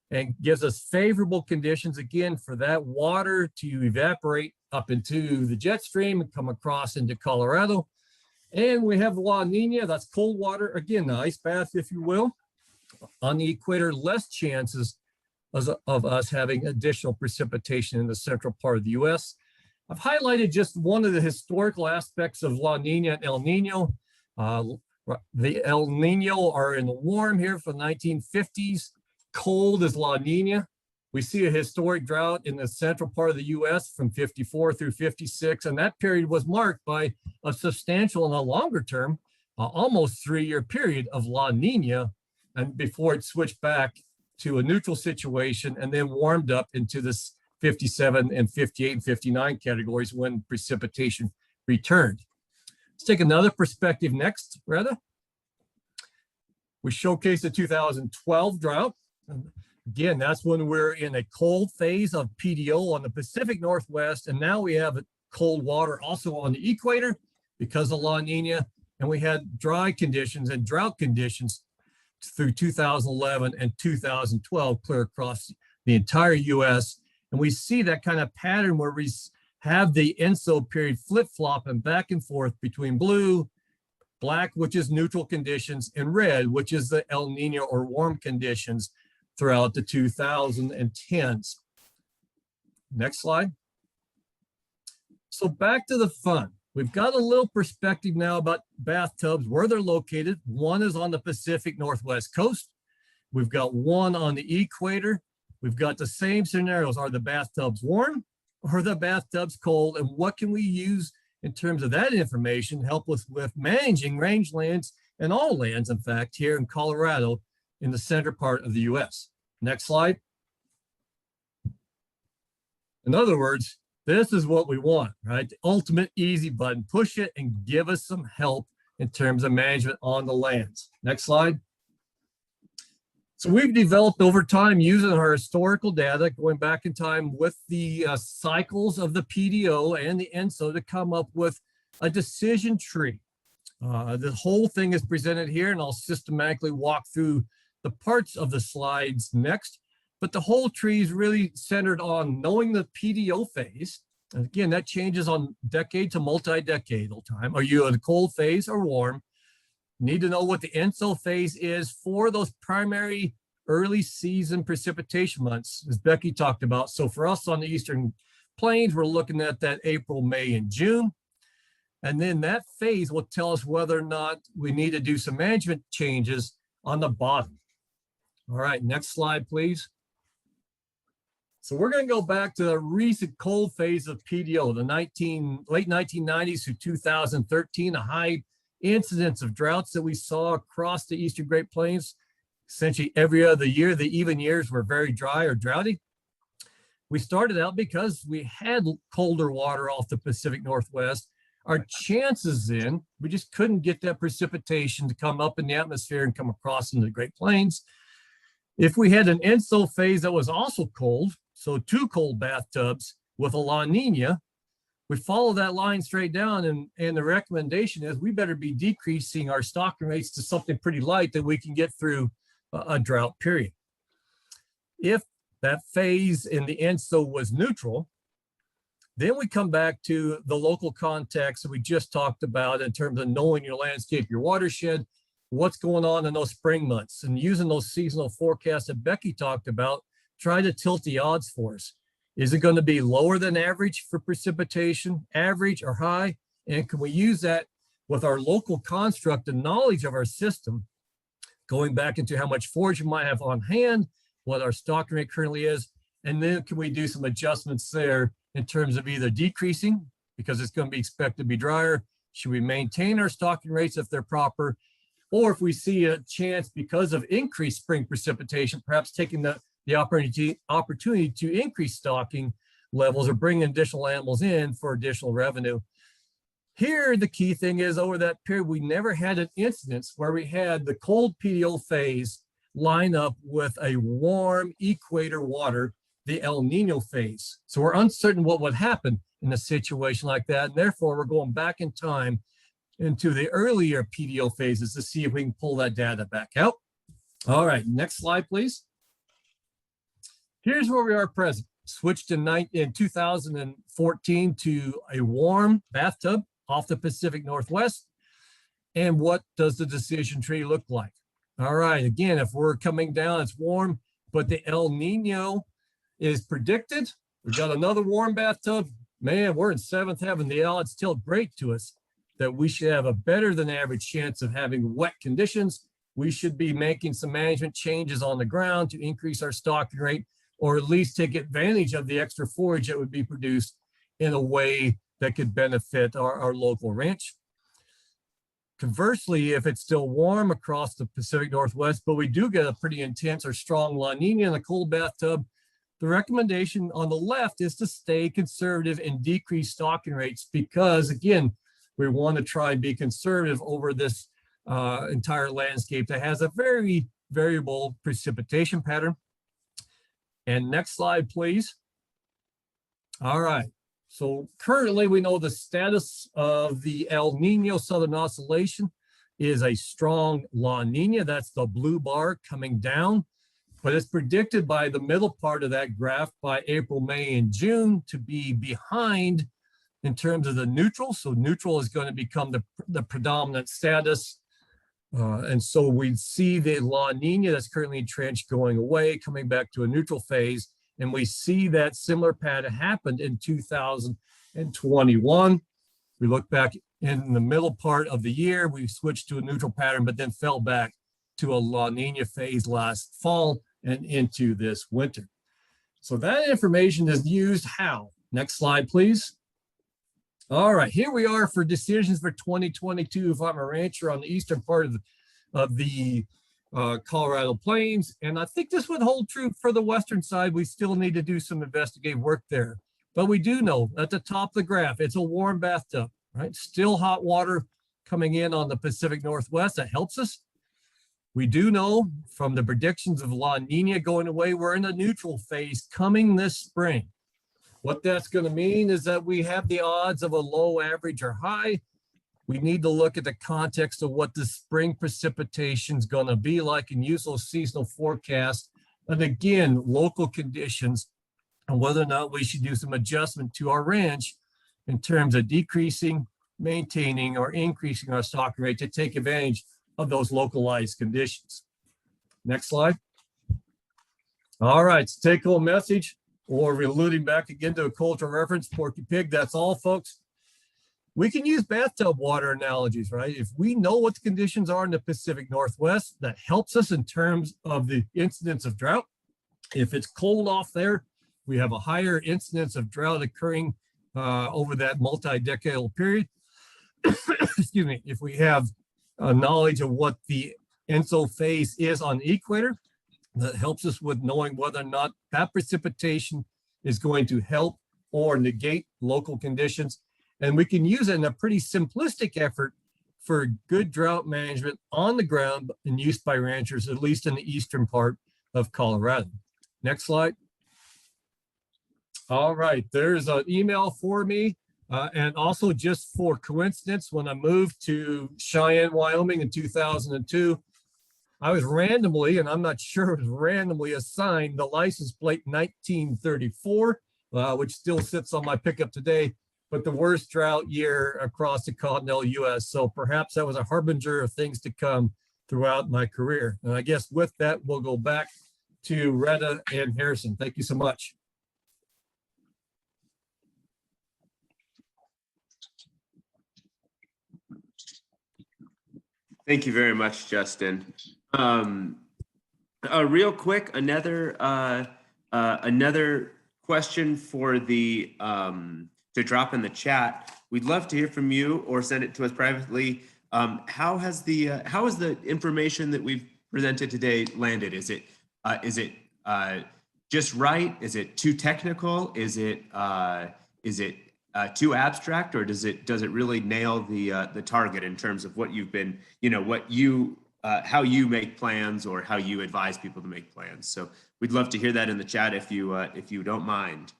and gives us favorable conditions, again, for that water to evaporate up into the jet stream and come across into Colorado. And we have La Nina, that's cold water, again, the ice bath, if you will. On the equator, less chances of us having additional precipitation in the central part of the US. I've highlighted just one of the historical aspects of La Nina and El Nino. The El Nino are in the warm here from the 1950s. Cold is La Nina. We see a historic drought in the central part of the US from 54 through 56, and that period was marked by a substantial and a longer term, almost 3-year period of La Nina, and before it switched back to a neutral situation and then warmed up into this 57 and 58 and 59 categories when precipitation returned. Let's take another perspective next, Retta. We showcase the 2012 drought. Again, that's when we're in a cold phase of PDO on the Pacific Northwest, and now we have cold water also on the equator because of La Nina, and we had dry conditions and drought conditions through 2011 and 2012 clear across the entire US. And we see that kind of pattern where we have the ENSO period flip-flopping back and forth between blue, black, which is neutral conditions, and red, which is the El Nino or warm conditions throughout the 2010s. Next slide. So back to the fun. We've got a little perspective now about bathtubs, where they're located. One is on the Pacific Northwest coast. We've got one on the equator. We've got the same scenarios. Are the bathtubs warm or are the bathtubs cold? And what can we use in terms of that information to help us with managing rangelands and all lands, in fact, here in Colorado in the center part of the US. Next slide. In other words, this is what we want, right? The ultimate easy button. Push it and give us some help in terms of management on the lands. Next slide. So we've developed over time using our historical data, going back in time with the cycles of the PDO and the ENSO to come up with a decision tree. The whole thing is presented here, and I'll systematically walk through the parts of the slides next. But the whole tree is really centered on knowing the PDO phase. And again, that changes on decade to multi-decadal time. Are you in a cold phase or warm? Need to know what the ENSO phase is for those primary early season precipitation months, as Becky talked about. So for us on the Eastern Plains, we're looking at that April, May, and June. And then that phase will tell us whether or not we need to do some management changes on the bottom. All right, next slide, please. So we're going to go back to the recent cold phase of PDO, the late 1990s through 2013, a high incidence of droughts that we saw across the Eastern Great Plains. Essentially every other year, the even years were very dry or droughty. We started out because we had colder water off the Pacific Northwest. Our chances then, we just couldn't get that precipitation to come up in the atmosphere and come across into the Great Plains. If we had an ENSO phase that was also cold, so 2 cold bathtubs with a La Nina, we follow that line straight down, and the recommendation is we better be decreasing our stocking rates to something pretty light that we can get through a drought period. If that phase in the ENSO was neutral, then we come back to the local context that we just talked about in terms of knowing your landscape, your watershed, what's going on in those spring months, and using those seasonal forecasts that Becky talked about. Try to tilt the odds for us. Is it going to be lower than average for precipitation, average or high? And can we use that with our local construct and knowledge of our system, going back into how much forage we might have on hand, what our stocking rate currently is, and then can we do some adjustments there in terms of either decreasing because it's going to be expected to be drier? Should we maintain our stocking rates if they're proper? Or if we see a chance because of increased spring precipitation, perhaps taking the opportunity to increase stocking levels or bring additional animals in for additional revenue. Here, the key thing is over that period, we never had an instance where we had the cold PDO phase line up with a warm equator water, the El Nino phase. So we're uncertain what would happen in a situation like that. And therefore, we're going back in time into the earlier PDO phases to see if we can pull that data back out. All right, next slide, please. Here's where we are present. Switched in 2014 to a warm bathtub off the Pacific Northwest. And what does the decision tree look like? All right, again, if we're coming down, it's warm, but the El Nino is predicted. We've got another warm bathtub. Man, we're in seventh heaven. The odds tell great to us that we should have a better than average chance of having wet conditions. We should be making some management changes on the ground to increase our stocking rate, or at least take advantage of the extra forage that would be produced in a way that could benefit our local ranch. Conversely, if it's still warm across the Pacific Northwest, but we do get a pretty intense or strong La Nina in a cold bathtub, the recommendation on the left is to stay conservative and decrease stocking rates because, again, we want to try and be conservative over this entire landscape that has a very variable precipitation pattern. And next slide, please. All right. So currently we know the status of the El Nino Southern Oscillation is a strong La Nina. That's the blue bar coming down, but it's predicted by the middle part of that graph by April, May, and June to be behind in terms of the neutral. So neutral is going to become the predominant status. And so we see the La Nina that's currently entrenched going away, coming back to a neutral phase. And we see that similar pattern happened in 2021. We look back in the middle part of the year, we switched to a neutral pattern, but then fell back to a La Nina phase last fall and into this winter. So that information is used how? Next slide, please. All right, here we are for decisions for 2022. If I'm a rancher on the eastern part of the Colorado Plains, and I think this would hold true for the western side. We still need to do some investigative work there, but we do know at the top of the graph, it's a warm bathtub, right? Still hot water coming in on the Pacific Northwest. That helps us. We do know from the predictions of La Nina going away, we're in a neutral phase coming this spring. What that's going to mean is that we have the odds of a low, average, or high. We need to look at the context of what the spring precipitation is going to be like and use those seasonal forecasts. And again, local conditions and whether or not we should do some adjustment to our ranch in terms of decreasing, maintaining, or increasing our stocking rate to take advantage of those localized conditions. Next slide. All right, so take home message, or we're alluding back again to a cultural reference, Porky Pig. That's all, folks. We can use bathtub water analogies, right? If we know what the conditions are in the Pacific Northwest, that helps us in terms of the incidence of drought. If it's cold off there, we have a higher incidence of drought occurring over that multi-decadal period. Excuse me. If we have knowledge of what the enso phase is on the equator, that helps us with knowing whether or not that precipitation is going to help or negate local conditions. And we can use it in a pretty simplistic effort for good drought management on the ground and used by ranchers, at least in the eastern part of Colorado. Next slide. All right, there's an email for me. And also just for coincidence, when I moved to Cheyenne, Wyoming in 2002, I was randomly, and I'm not sure it was randomly assigned the license plate 1934, which still sits on my pickup today, but the worst drought year across the continental US. So perhaps that was a harbinger of things to come throughout my career. And I guess with that, we'll go back to Retta and Harrison. Thank you so much. Thank you very much, Justin. Real quick, another question for the to drop in the chat. We'd love to hear from you or send it to us privately. How has the information that we've presented today landed? Is it just right? Is it too technical? Is it too abstract, or does it really nail the target in terms of what you've been, how you make plans or how you advise people to make plans? So we'd love to hear that in the chat if you don't mind.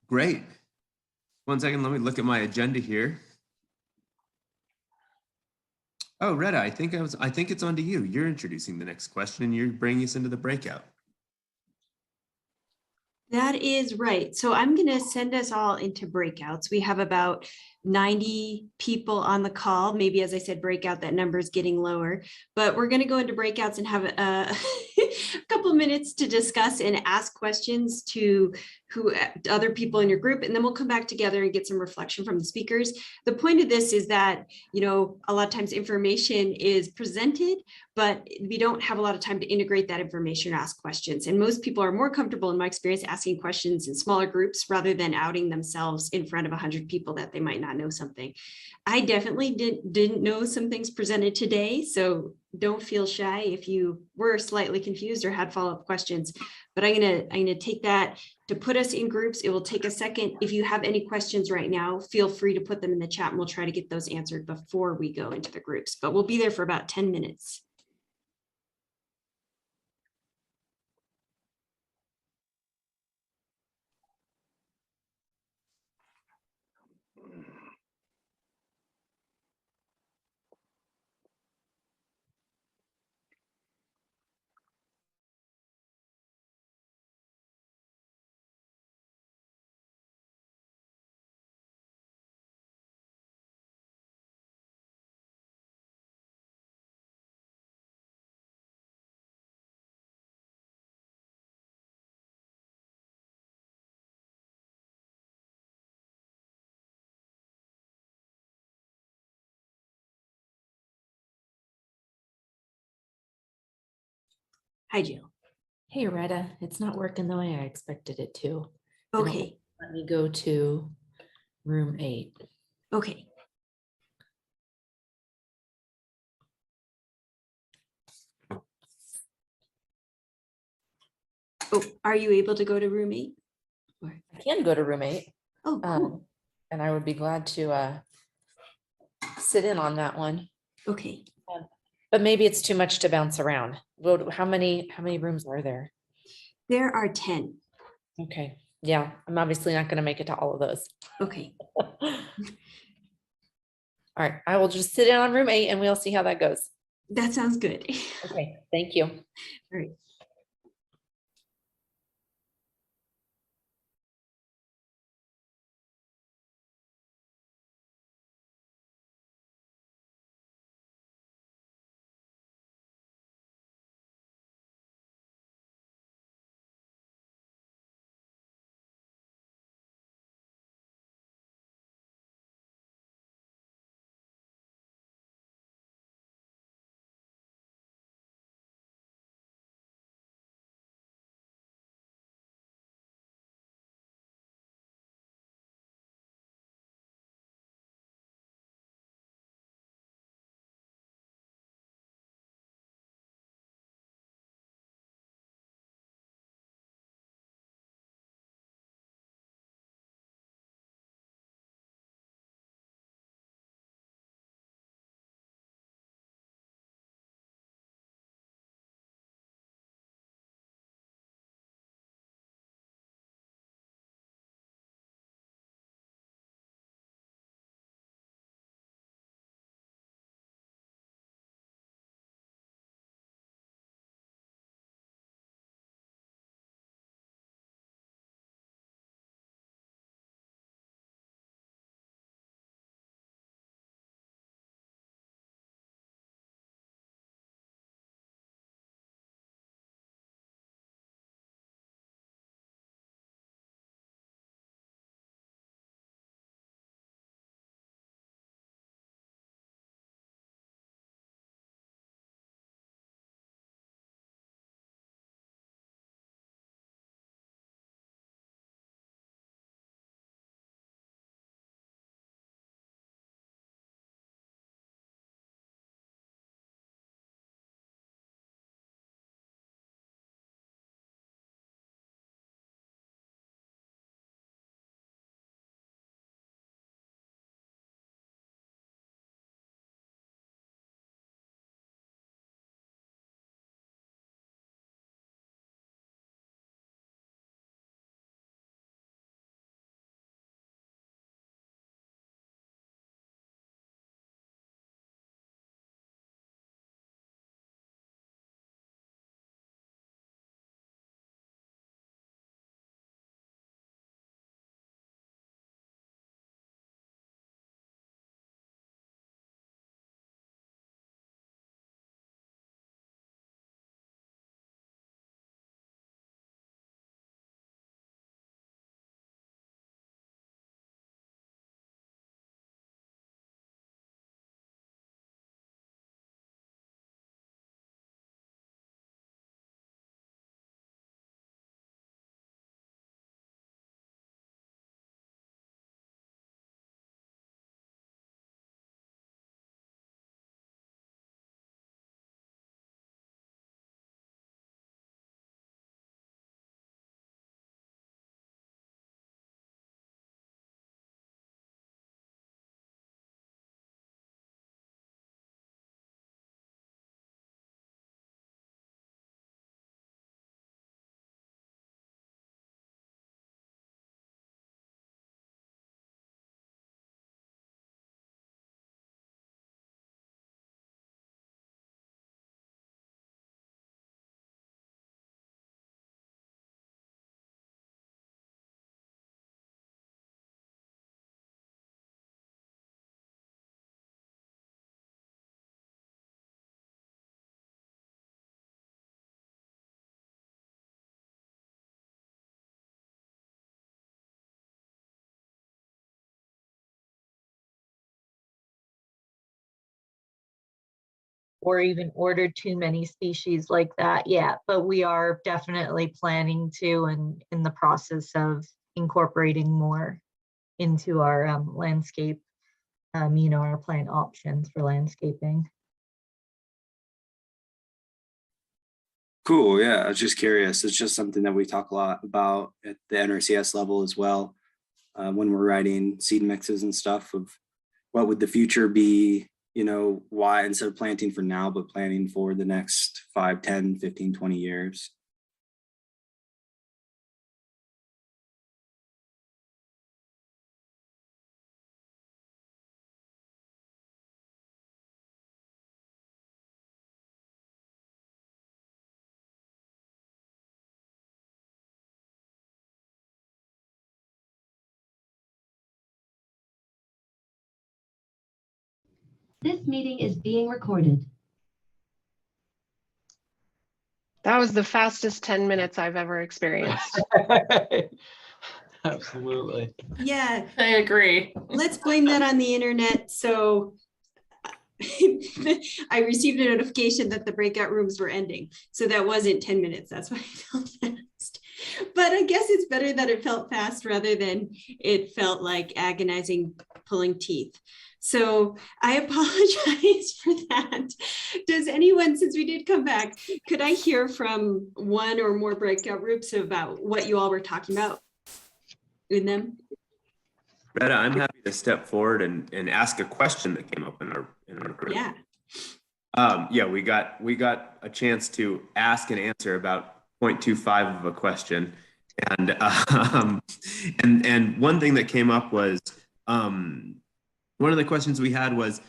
Great. 1 second, let me look at my agenda here. Oh, Retta, I think it's on to you. You're introducing the next question and you're bringing us into the breakout. That is right. So I'm going to send us all into breakouts. We have about 90 people on the call. Maybe, as I said, breakout, that number is getting lower, but we're going to go into breakouts and have a couple of minutes to discuss and ask questions to other people in your group. And then we'll come back together and get some reflection from the speakers. The point of this is that, a lot of times information is presented, but we don't have a lot of time to integrate that information or ask questions. And most people are more comfortable, in my experience, asking questions in smaller groups rather than outing themselves in front of 100 people that they might not know something. I definitely didn't know some things presented today, so don't feel shy if you were slightly confused or had follow-up questions. But I'm gonna take that to put us in groups. It will take a second. If you have any questions right now, feel free to put them in the chat and we'll try to get those answered before we go into the groups. But we'll be there for about 10 minutes. Hi, Jill. Hey, Retta, it's not working the way I expected it to. Okay. Let me go to room 8. Okay. Oh, are you able to go to room 8? I can go to room 8. Oh, cool. And I would be glad to sit in on that one. Okay. But maybe it's too much to bounce around. Well, how many rooms are there? There are 10. Okay. Yeah, I'm obviously not going to make it to all of those. Okay. All right. I will just sit in on room 8 and we'll see how that goes. That sounds good. Okay. Thank you. All right. or even ordered too many species like that yet, but we are definitely planning to and in the process of incorporating more into our landscape, our plant options for landscaping. Cool. Yeah, I was just curious. It's just something that we talk a lot about at the NRCS level as well, when we're writing seed mixes and stuff of what would the future be, why instead of planting for now, but planning for the next 5, 10, 15, 20 years. This meeting is being recorded. That was the fastest 10 minutes I've ever experienced. Absolutely. Yeah, I agree. let's blame that on the internet. So I received a notification that the breakout rooms were ending. So that wasn't 10 minutes. That's why I felt fast. But I guess it's better that it felt fast rather than it felt like agonizing pulling teeth. So I apologize for that. Does anyone, since we did come back, could I hear from one or more breakout groups about what you all were talking about in them? Retta, I'm happy to step forward and ask a question that came up in our group. Yeah. We got a chance to ask and answer about 0.25 of a question, and one thing that came up was one of the questions we had was,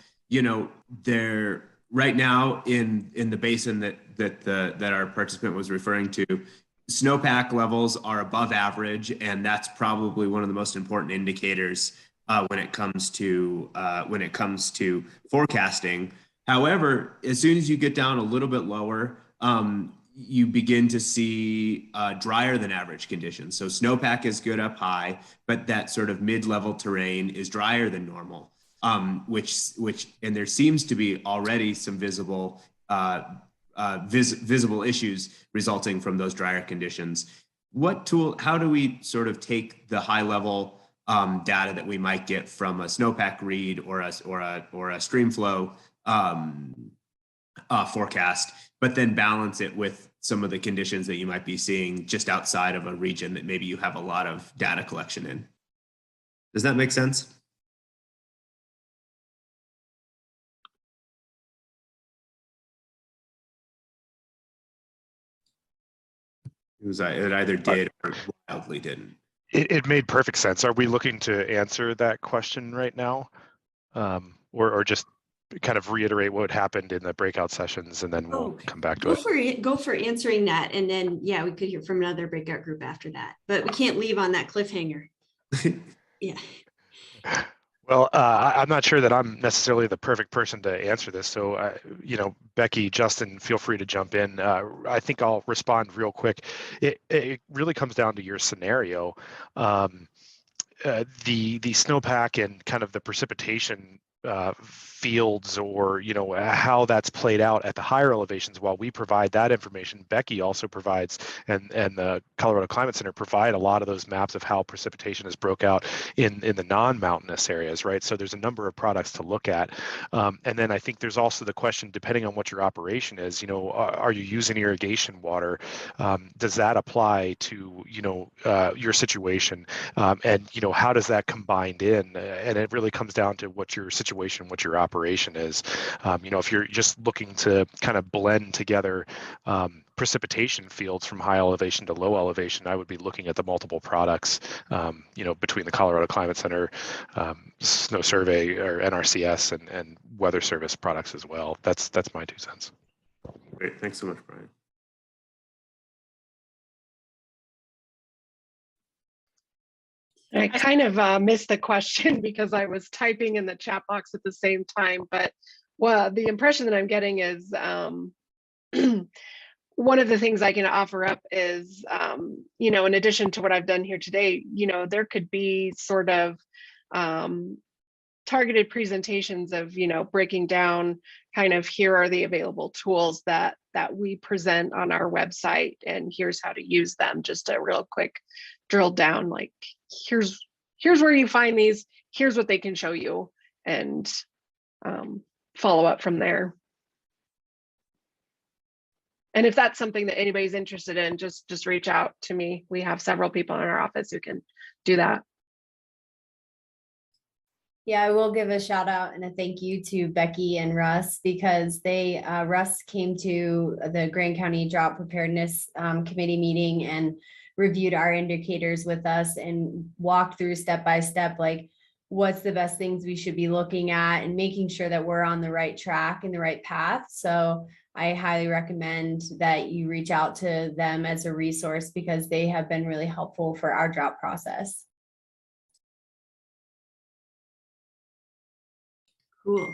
there right now in the basin that our participant was referring to, snowpack levels are above average, and that's probably one of the most important indicators when it comes to forecasting. However, as soon as you get down a little bit lower, you begin to see drier than average conditions. So snowpack is good up high, but that sort of mid-level terrain is drier than normal, which and there seems to be already some visible issues resulting from those drier conditions. How do we sort of take the high level data that we might get from a snowpack read or a streamflow forecast, but then balance it with some of the conditions that you might be seeing just outside of a region that maybe you have a lot of data collection in? Does that make sense? It either did or wildly didn't. It made perfect sense. Are we looking to answer that question right now? Or just kind of reiterate what happened in the breakout sessions and then we'll come back to it? Go for answering that. And then, yeah, we could hear from another breakout group after that, but we can't leave on that cliffhanger. Yeah. Well, I'm not sure that I'm necessarily the perfect person to answer this. So, Becky, Justin, feel free to jump in. I think I'll respond real quick. It really comes down to your scenario. The snowpack and kind of the precipitation fields, or how that's played out at the higher elevations. While we provide that information, Becky also provides, and the Colorado Climate Center provide a lot of those maps of how precipitation is broke out in the non-mountainous areas, right? So there's a number of products to look at, and then I think there's also the question, depending on what your operation is, are you using irrigation water? Does that apply to your situation, and how does that combined in? And it really comes down to what your situation, what your operation is. If you're just looking to kind of blend together precipitation fields from high elevation to low elevation, I would be looking at the multiple products, between the Colorado Climate Center, Snow Survey or NRCS and Weather Service products as well. That's my 2 cents. Great, thanks so much, Brian. I kind of missed the question because I was typing in the chat box at the same time, but the impression that I'm getting is one of the things I can offer up is, in addition to what I've done here today, there could be sort of targeted presentations of, breaking down kind of here are the available tools that we present on our website, and here's how to use them. Just a real quick drill down, like here's where you find these, here's what they can show you, and follow up from there. And if that's something that anybody's interested in, just reach out to me. We have several people in our office who can do that. Yeah, I will give a shout out and a thank you to Becky and Russ, because Russ came to the Grand County Drought Preparedness Committee meeting and reviewed our indicators with us and walked through step by step, like what's the best things we should be looking at and making sure that we're on the right track and the right path. So I highly recommend that you reach out to them as a resource, because they have been really helpful for our drought process. Cool.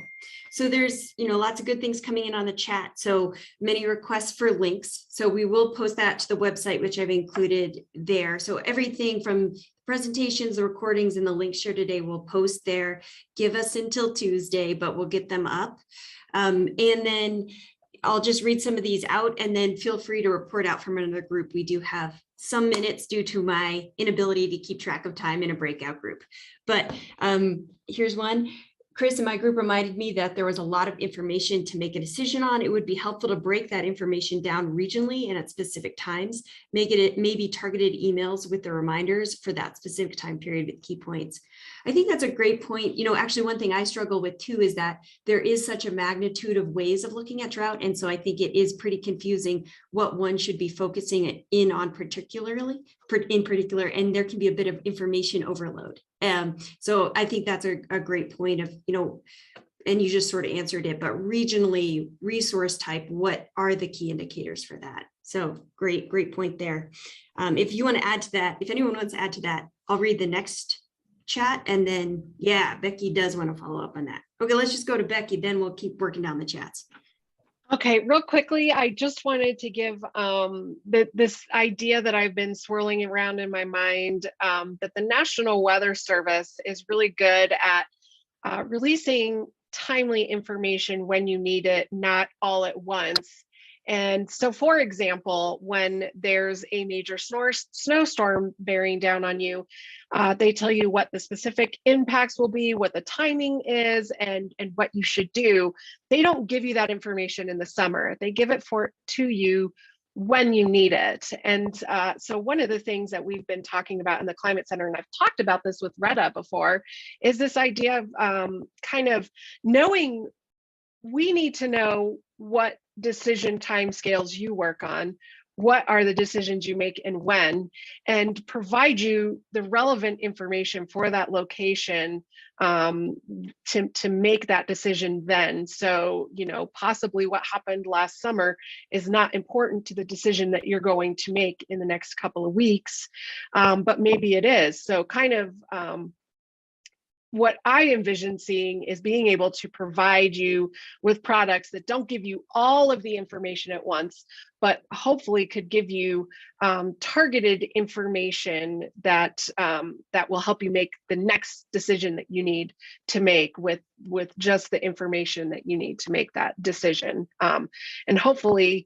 So there's, lots of good things coming in on the chat. So many requests for links. So we will post that to the website, which I've included there. So everything from presentations, the recordings, and the links shared today, we'll post there. Give us until Tuesday, but we'll get them up. And then I'll just read some of these out, and then feel free to report out from another group. We do have some minutes due to my inability to keep track of time in a breakout group. But here's one. Chris in my group reminded me that there was a lot of information to make a decision on. It would be helpful to break that information down regionally and at specific times, make it maybe targeted emails with the reminders for that specific time period with key points. I think that's a great point. Actually, one thing I struggle with too is that there is such a magnitude of ways of looking at drought. And so I think it is pretty confusing what one should be focusing in on in particular, and there can be a bit of information overload. So I think that's a great point of, and you just sort of answered it, but regionally, resource type, what are the key indicators for that? So great point there. If you want to add to that, if anyone wants to add to that, I'll read the next chat, and then, yeah, Becky does want to follow up on that. Okay, let's just go to Becky, then we'll keep working down the chats. Okay, real quickly, I just wanted to give this idea that I've been swirling around in my mind, that the National Weather Service is really good at releasing timely information when you need it, not all at once. And so, for example, when there's a major snowstorm bearing down on you, they tell you what the specific impacts will be, what the timing is, and what you should do. They don't give you that information in the summer. They give it to you when you need it. And so one of the things that we've been talking about in the Climate Center, and I've talked about this with Retta before, is this idea of kind of knowing, we need to know what decision timescales you work on, what are the decisions you make and when, and provide you the relevant information for that location to make that decision then. So, possibly what happened last summer is not important to the decision that you're going to make in the next couple of weeks, but maybe it is. So kind of what I envision seeing is being able to provide you with products that don't give you all of the information at once, but hopefully could give you targeted information that will help you make the next decision that you need to make with just the information that you need to make that decision. And hopefully,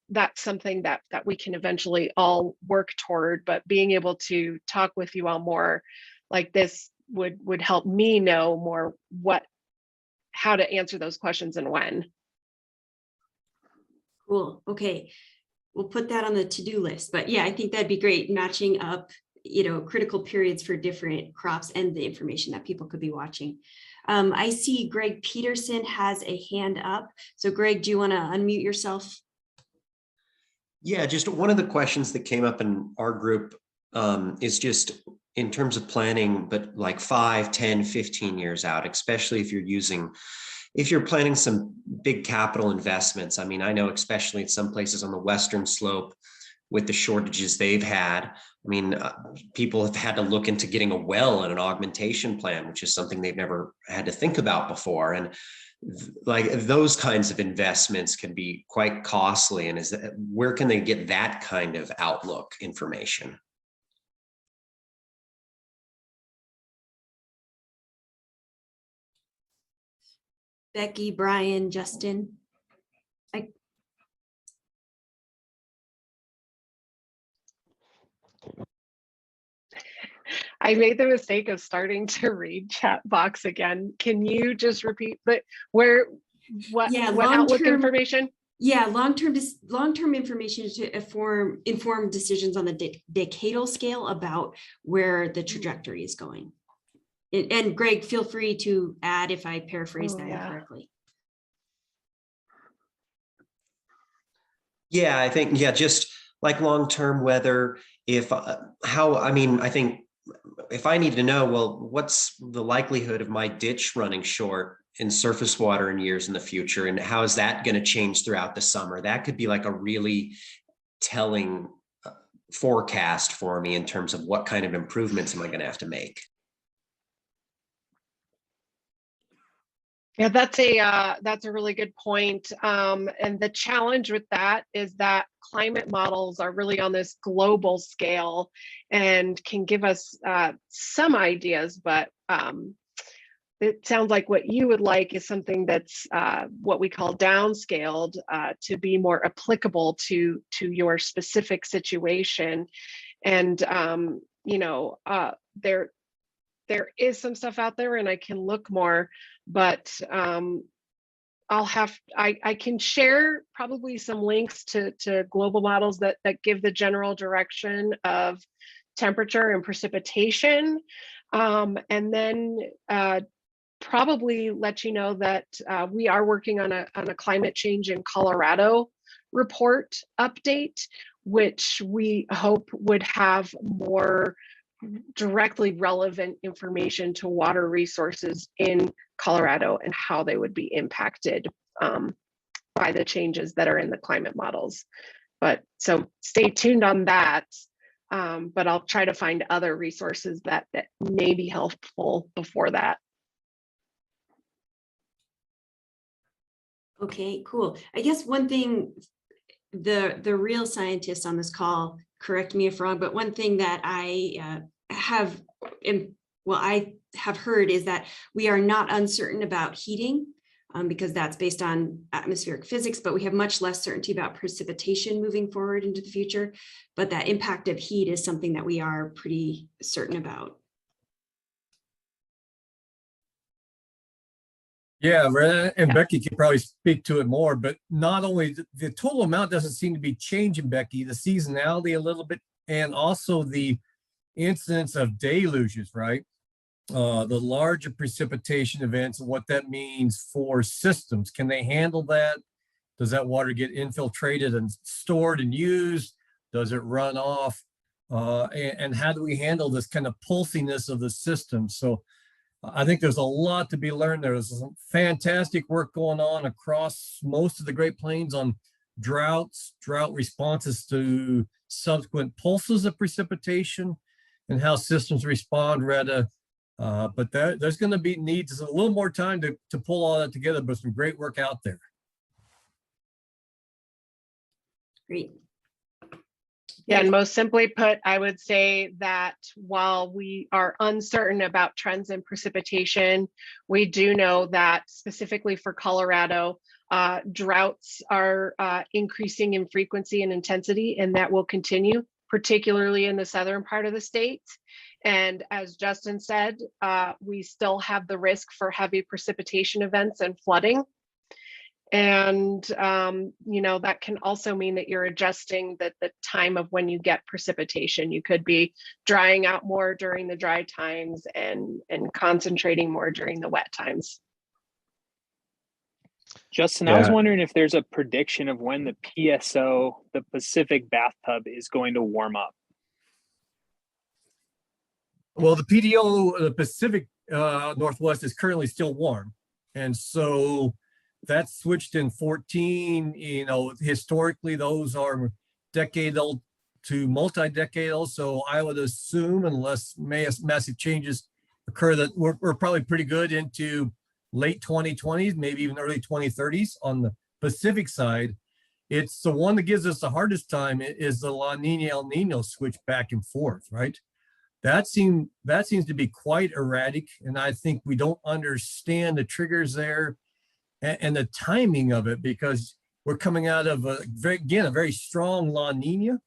that's something that we can eventually all work toward, but being able to talk with you all more like this would help me know more how to answer those questions and when. Cool. Okay. We'll put that on the to-do list, but yeah, I think that'd be great, matching up, critical periods for different crops and the information that people could be watching. I see Greg Peterson has a hand up. So Greg, do you want to unmute yourself? Yeah, just one of the questions that came up in our group is just in terms of planning, but like 5, 10, 15 years out, especially if you're planning some big capital investments. I mean, I know especially in some places on the Western slope with the shortages they've had, people have had to look into getting a well and an augmentation plan, which is something they've never had to think about before. And like those kinds of investments can be quite costly. And where can they get that kind of outlook information? Becky, Brian, Justin. I made the mistake of starting to read chat box again. Can you just repeat what outlook information? Yeah, long-term information to inform decisions on the decadal scale about where the trajectory is going. And Greg, feel free to add if I paraphrase that incorrectly. Yeah, I think, just like long-term weather, I think if I need to know, well, what's the likelihood of my ditch running short in surface water in years in the future, and how is that going to change throughout the summer? That could be like a really telling forecast for me in terms of what kind of improvements am I going to have to make. Yeah, that's a really good point. And the challenge with that is that climate models are really on this global scale and can give us some ideas, but it sounds like what you would like is something that's what we call downscaled to be more applicable to your specific situation. And there is some stuff out there, and I can look more, but I can share probably some links to global models that give the general direction of temperature and precipitation, and then probably let you know that we are working on a climate change in Colorado report update, which we hope would have more directly relevant information to water resources in Colorado and how they would be impacted by the changes that are in the climate models. But so stay tuned on that. But I'll try to find other resources that may be helpful before that. Okay, cool. I guess one thing, the real scientists on this call, correct me if wrong, but one thing that I have heard is that we are not uncertain about heating because that's based on atmospheric physics, but we have much less certainty about precipitation moving forward into the future. But that impact of heat is something that we are pretty certain about. Yeah, and Becky can probably speak to it more, but not only the total amount doesn't seem to be changing, Becky, the seasonality a little bit, and also the incidence of deluges, right? The larger precipitation events and what that means for systems. Can they handle that? Does that water get infiltrated and stored and used? Does it run off? And how do we handle this kind of pulsiness of the system? So I think there's a lot to be learned. There's some fantastic work going on across most of the Great Plains on drought responses to subsequent pulses of precipitation and how systems respond, Retta. But there's going to be needs a little more time to pull all that together, but some great work out there. Great. Yeah, and most simply put, I would say that while we are uncertain about trends in precipitation, we do know that specifically for Colorado, droughts are increasing in frequency and intensity, and that will continue, particularly in the southern part of the state. And as Justin said, we still have the risk for heavy precipitation events and flooding. And, that can also mean that you're adjusting the time of when you get precipitation. You could be drying out more during the dry times and concentrating more during the wet times. Justin, I was wondering if there's a prediction of when the PSO, the Pacific bathtub, is going to warm up. Well, the PDO, the Pacific Northwest, is currently still warm. And so that switched in 14, historically those are decadal to multi-decadal. So I would assume, unless massive changes occur, that we're probably pretty good into late 2020s, maybe even early 2030s on the Pacific side. It's the one that gives us the hardest time is the La Nina El Nino switch back and forth, right? That seems to be quite erratic. And I think we don't understand the triggers there. and the timing of it, because we're coming out of a very strong La Nina.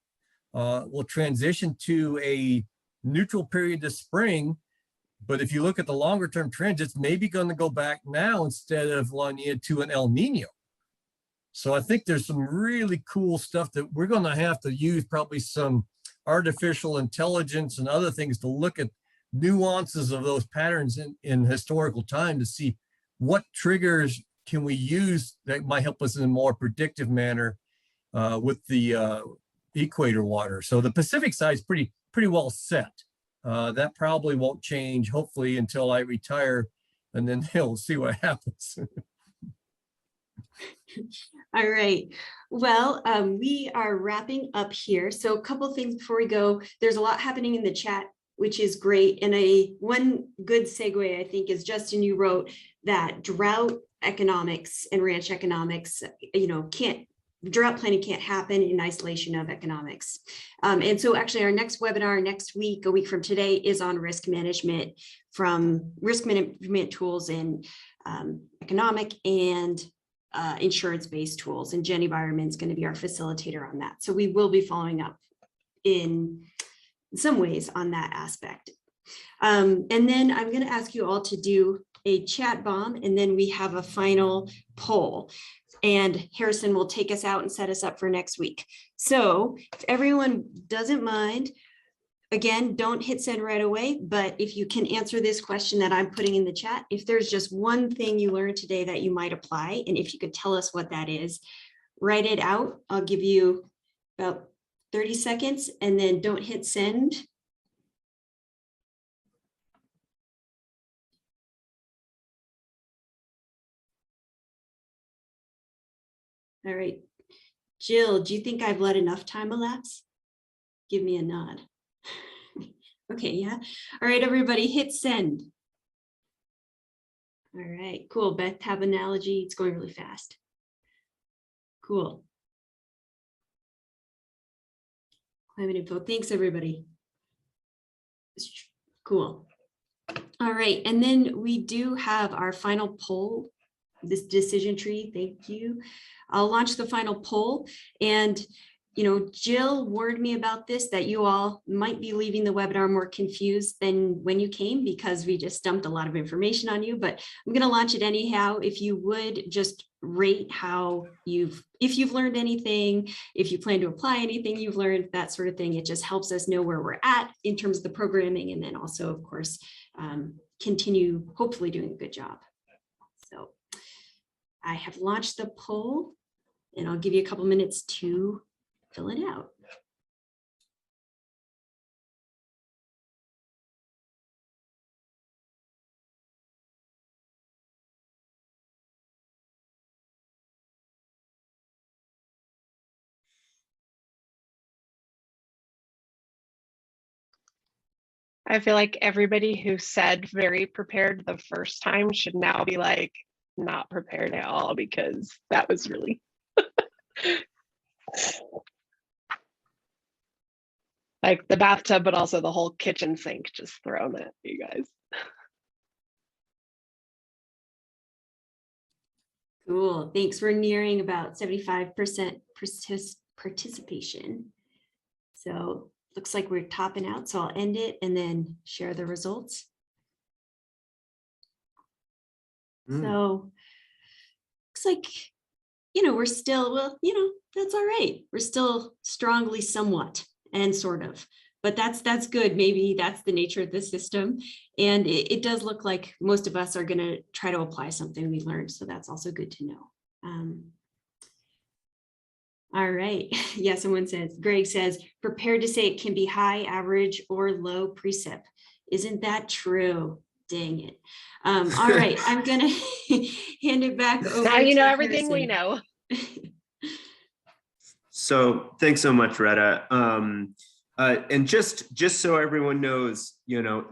We'll transition to a neutral period this spring. But if you look at the longer term trends, it's maybe going to go back now instead of La Nina to an El Nino. So I think there's some really cool stuff that we're going to have to use, probably some artificial intelligence and other things to look at nuances of those patterns in historical time to see what triggers can we use that might help us in a more predictive manner with the equator water. So the Pacific side is pretty well set. That probably won't change, hopefully, until I retire, and then he'll see what happens. All right. Well, we are wrapping up here. So a couple of things before we go. There's a lot happening in the chat, which is great. And one good segue, I think, is Justin, you wrote that drought economics and ranch economics, drought planning can't happen in isolation of economics. And so actually our next webinar next week, a week from today, is on risk management, from risk management tools in economic and insurance-based tools. And Jenny Byerman is going to be our facilitator on that. So we will be following up in some ways on that aspect. And then I'm going to ask you all to do a chat bomb, and then we have a final poll. And Harrison will take us out and set us up for next week. So if everyone doesn't mind, again, don't hit send right away, but if you can answer this question that I'm putting in the chat, if there's just one thing you learned today that you might apply, and if you could tell us what that is, write it out. I'll give you about 30 seconds, and then don't hit send. All right, Jill, do you think I've let enough time elapse? Give me a nod. Okay, yeah. All right, everybody, hit send. All right, cool. Beth, have an analogy. It's going really fast. Cool. Climate info. Thanks, everybody. Cool. All right, and then we do have our final poll, this decision tree. Thank you. I'll launch the final poll, and Jill warned me about this, that you all might be leaving the webinar more confused than when you came, because we just dumped a lot of information on you, but I'm going to launch it anyhow. If you would just rate if you've learned anything, if you plan to apply anything you've learned, that sort of thing. It just helps us know where we're at in terms of the programming, and then also, of course, continue hopefully doing a good job. So I have launched the poll, and I'll give you a couple minutes to fill it out. I feel like everybody who said very prepared the first time should now be like not prepared at all, because that was really like the bathtub, but also the whole kitchen sink just thrown at you guys. Cool, thanks. We're nearing about 75% participation. So looks like we're topping out. So I'll end it and then share the results. So looks like, we're still, that's all right. We're still strongly somewhat and sort of, but that's good. Maybe that's the nature of the system. And it does look like most of us are going to try to apply something we learned. So that's also good to know. All right. Yeah, Greg says, prepared to say it can be high, average, or low precip. Isn't that true? Dang it. All right, I'm going to hand it back over. Now you know everything Harrison. we know. So thanks so much, Retta. And just so everyone knows,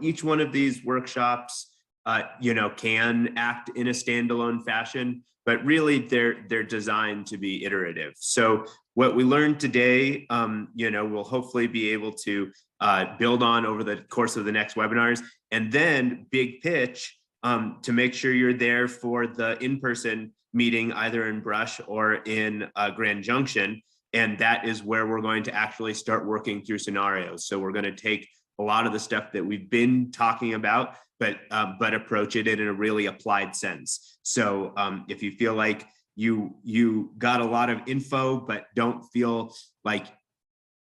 each one of these workshops, can act in a standalone fashion, but really they're designed to be iterative. So what we learned today, we'll hopefully be able to build on over the course of the next webinars, and then big pitch to make sure you're there for the in-person meeting either in Brush or in Grand Junction. And that is where we're going to actually start working through scenarios. So we're going to take a lot of the stuff that we've been talking about, but approach it in a really applied sense. So if you feel like you got a lot of info, but don't feel like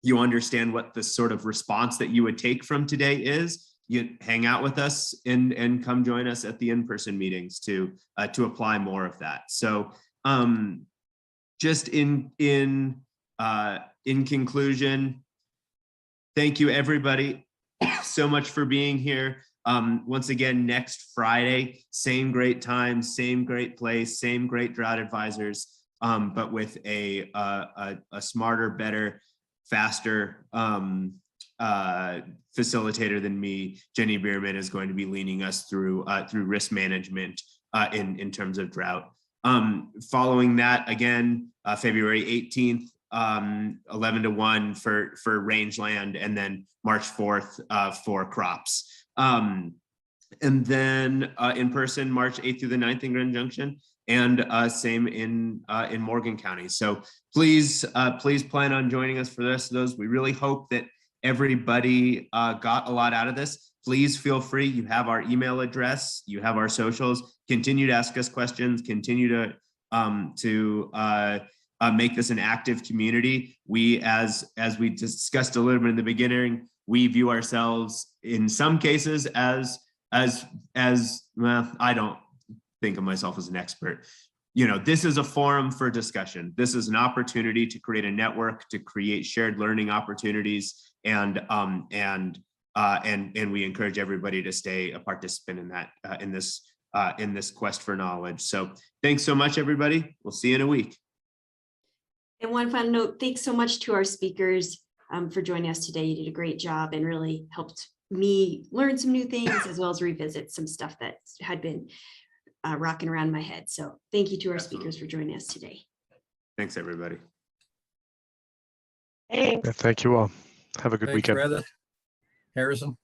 you understand what the sort of response that you would take from today is, you hang out with us and come join us at the in-person meetings to apply more of that. So just in conclusion, thank you everybody so much for being here. Once again, next Friday, same great time, same great place, same great drought advisors, but with a smarter, better, faster facilitator than me. Jenny Bierman is going to be leading us through risk management in terms of drought. Following that, again, February 18th, 11 to 1 for rangeland, and then March 4th for crops. And then in person, March 8th through the 9th in Grand Junction, and same in Morgan County. So please plan on joining us for the rest of those. We really hope that everybody got a lot out of this. Please feel free. You have our email address, you have our socials. Continue to ask us questions. Continue to make this an active community. We, as we discussed a little bit in the beginning, we view ourselves in some cases as well, I don't think of myself as an expert. You know, this is a forum for discussion. This is an opportunity to create a network, to create shared learning opportunities, and we encourage everybody to stay a participant in that in this quest for knowledge. So thanks so much, everybody. We'll see you in a week. And one final note, thanks so much to our speakers for joining us today. You did a great job and really helped me learn some new things, as well as revisit some stuff that had been rocking around my head. So thank you to our speakers for joining us today. Thanks, everybody. Thanks. Thank you all. Have a good Thanks, weekend. Brenda. Harrison.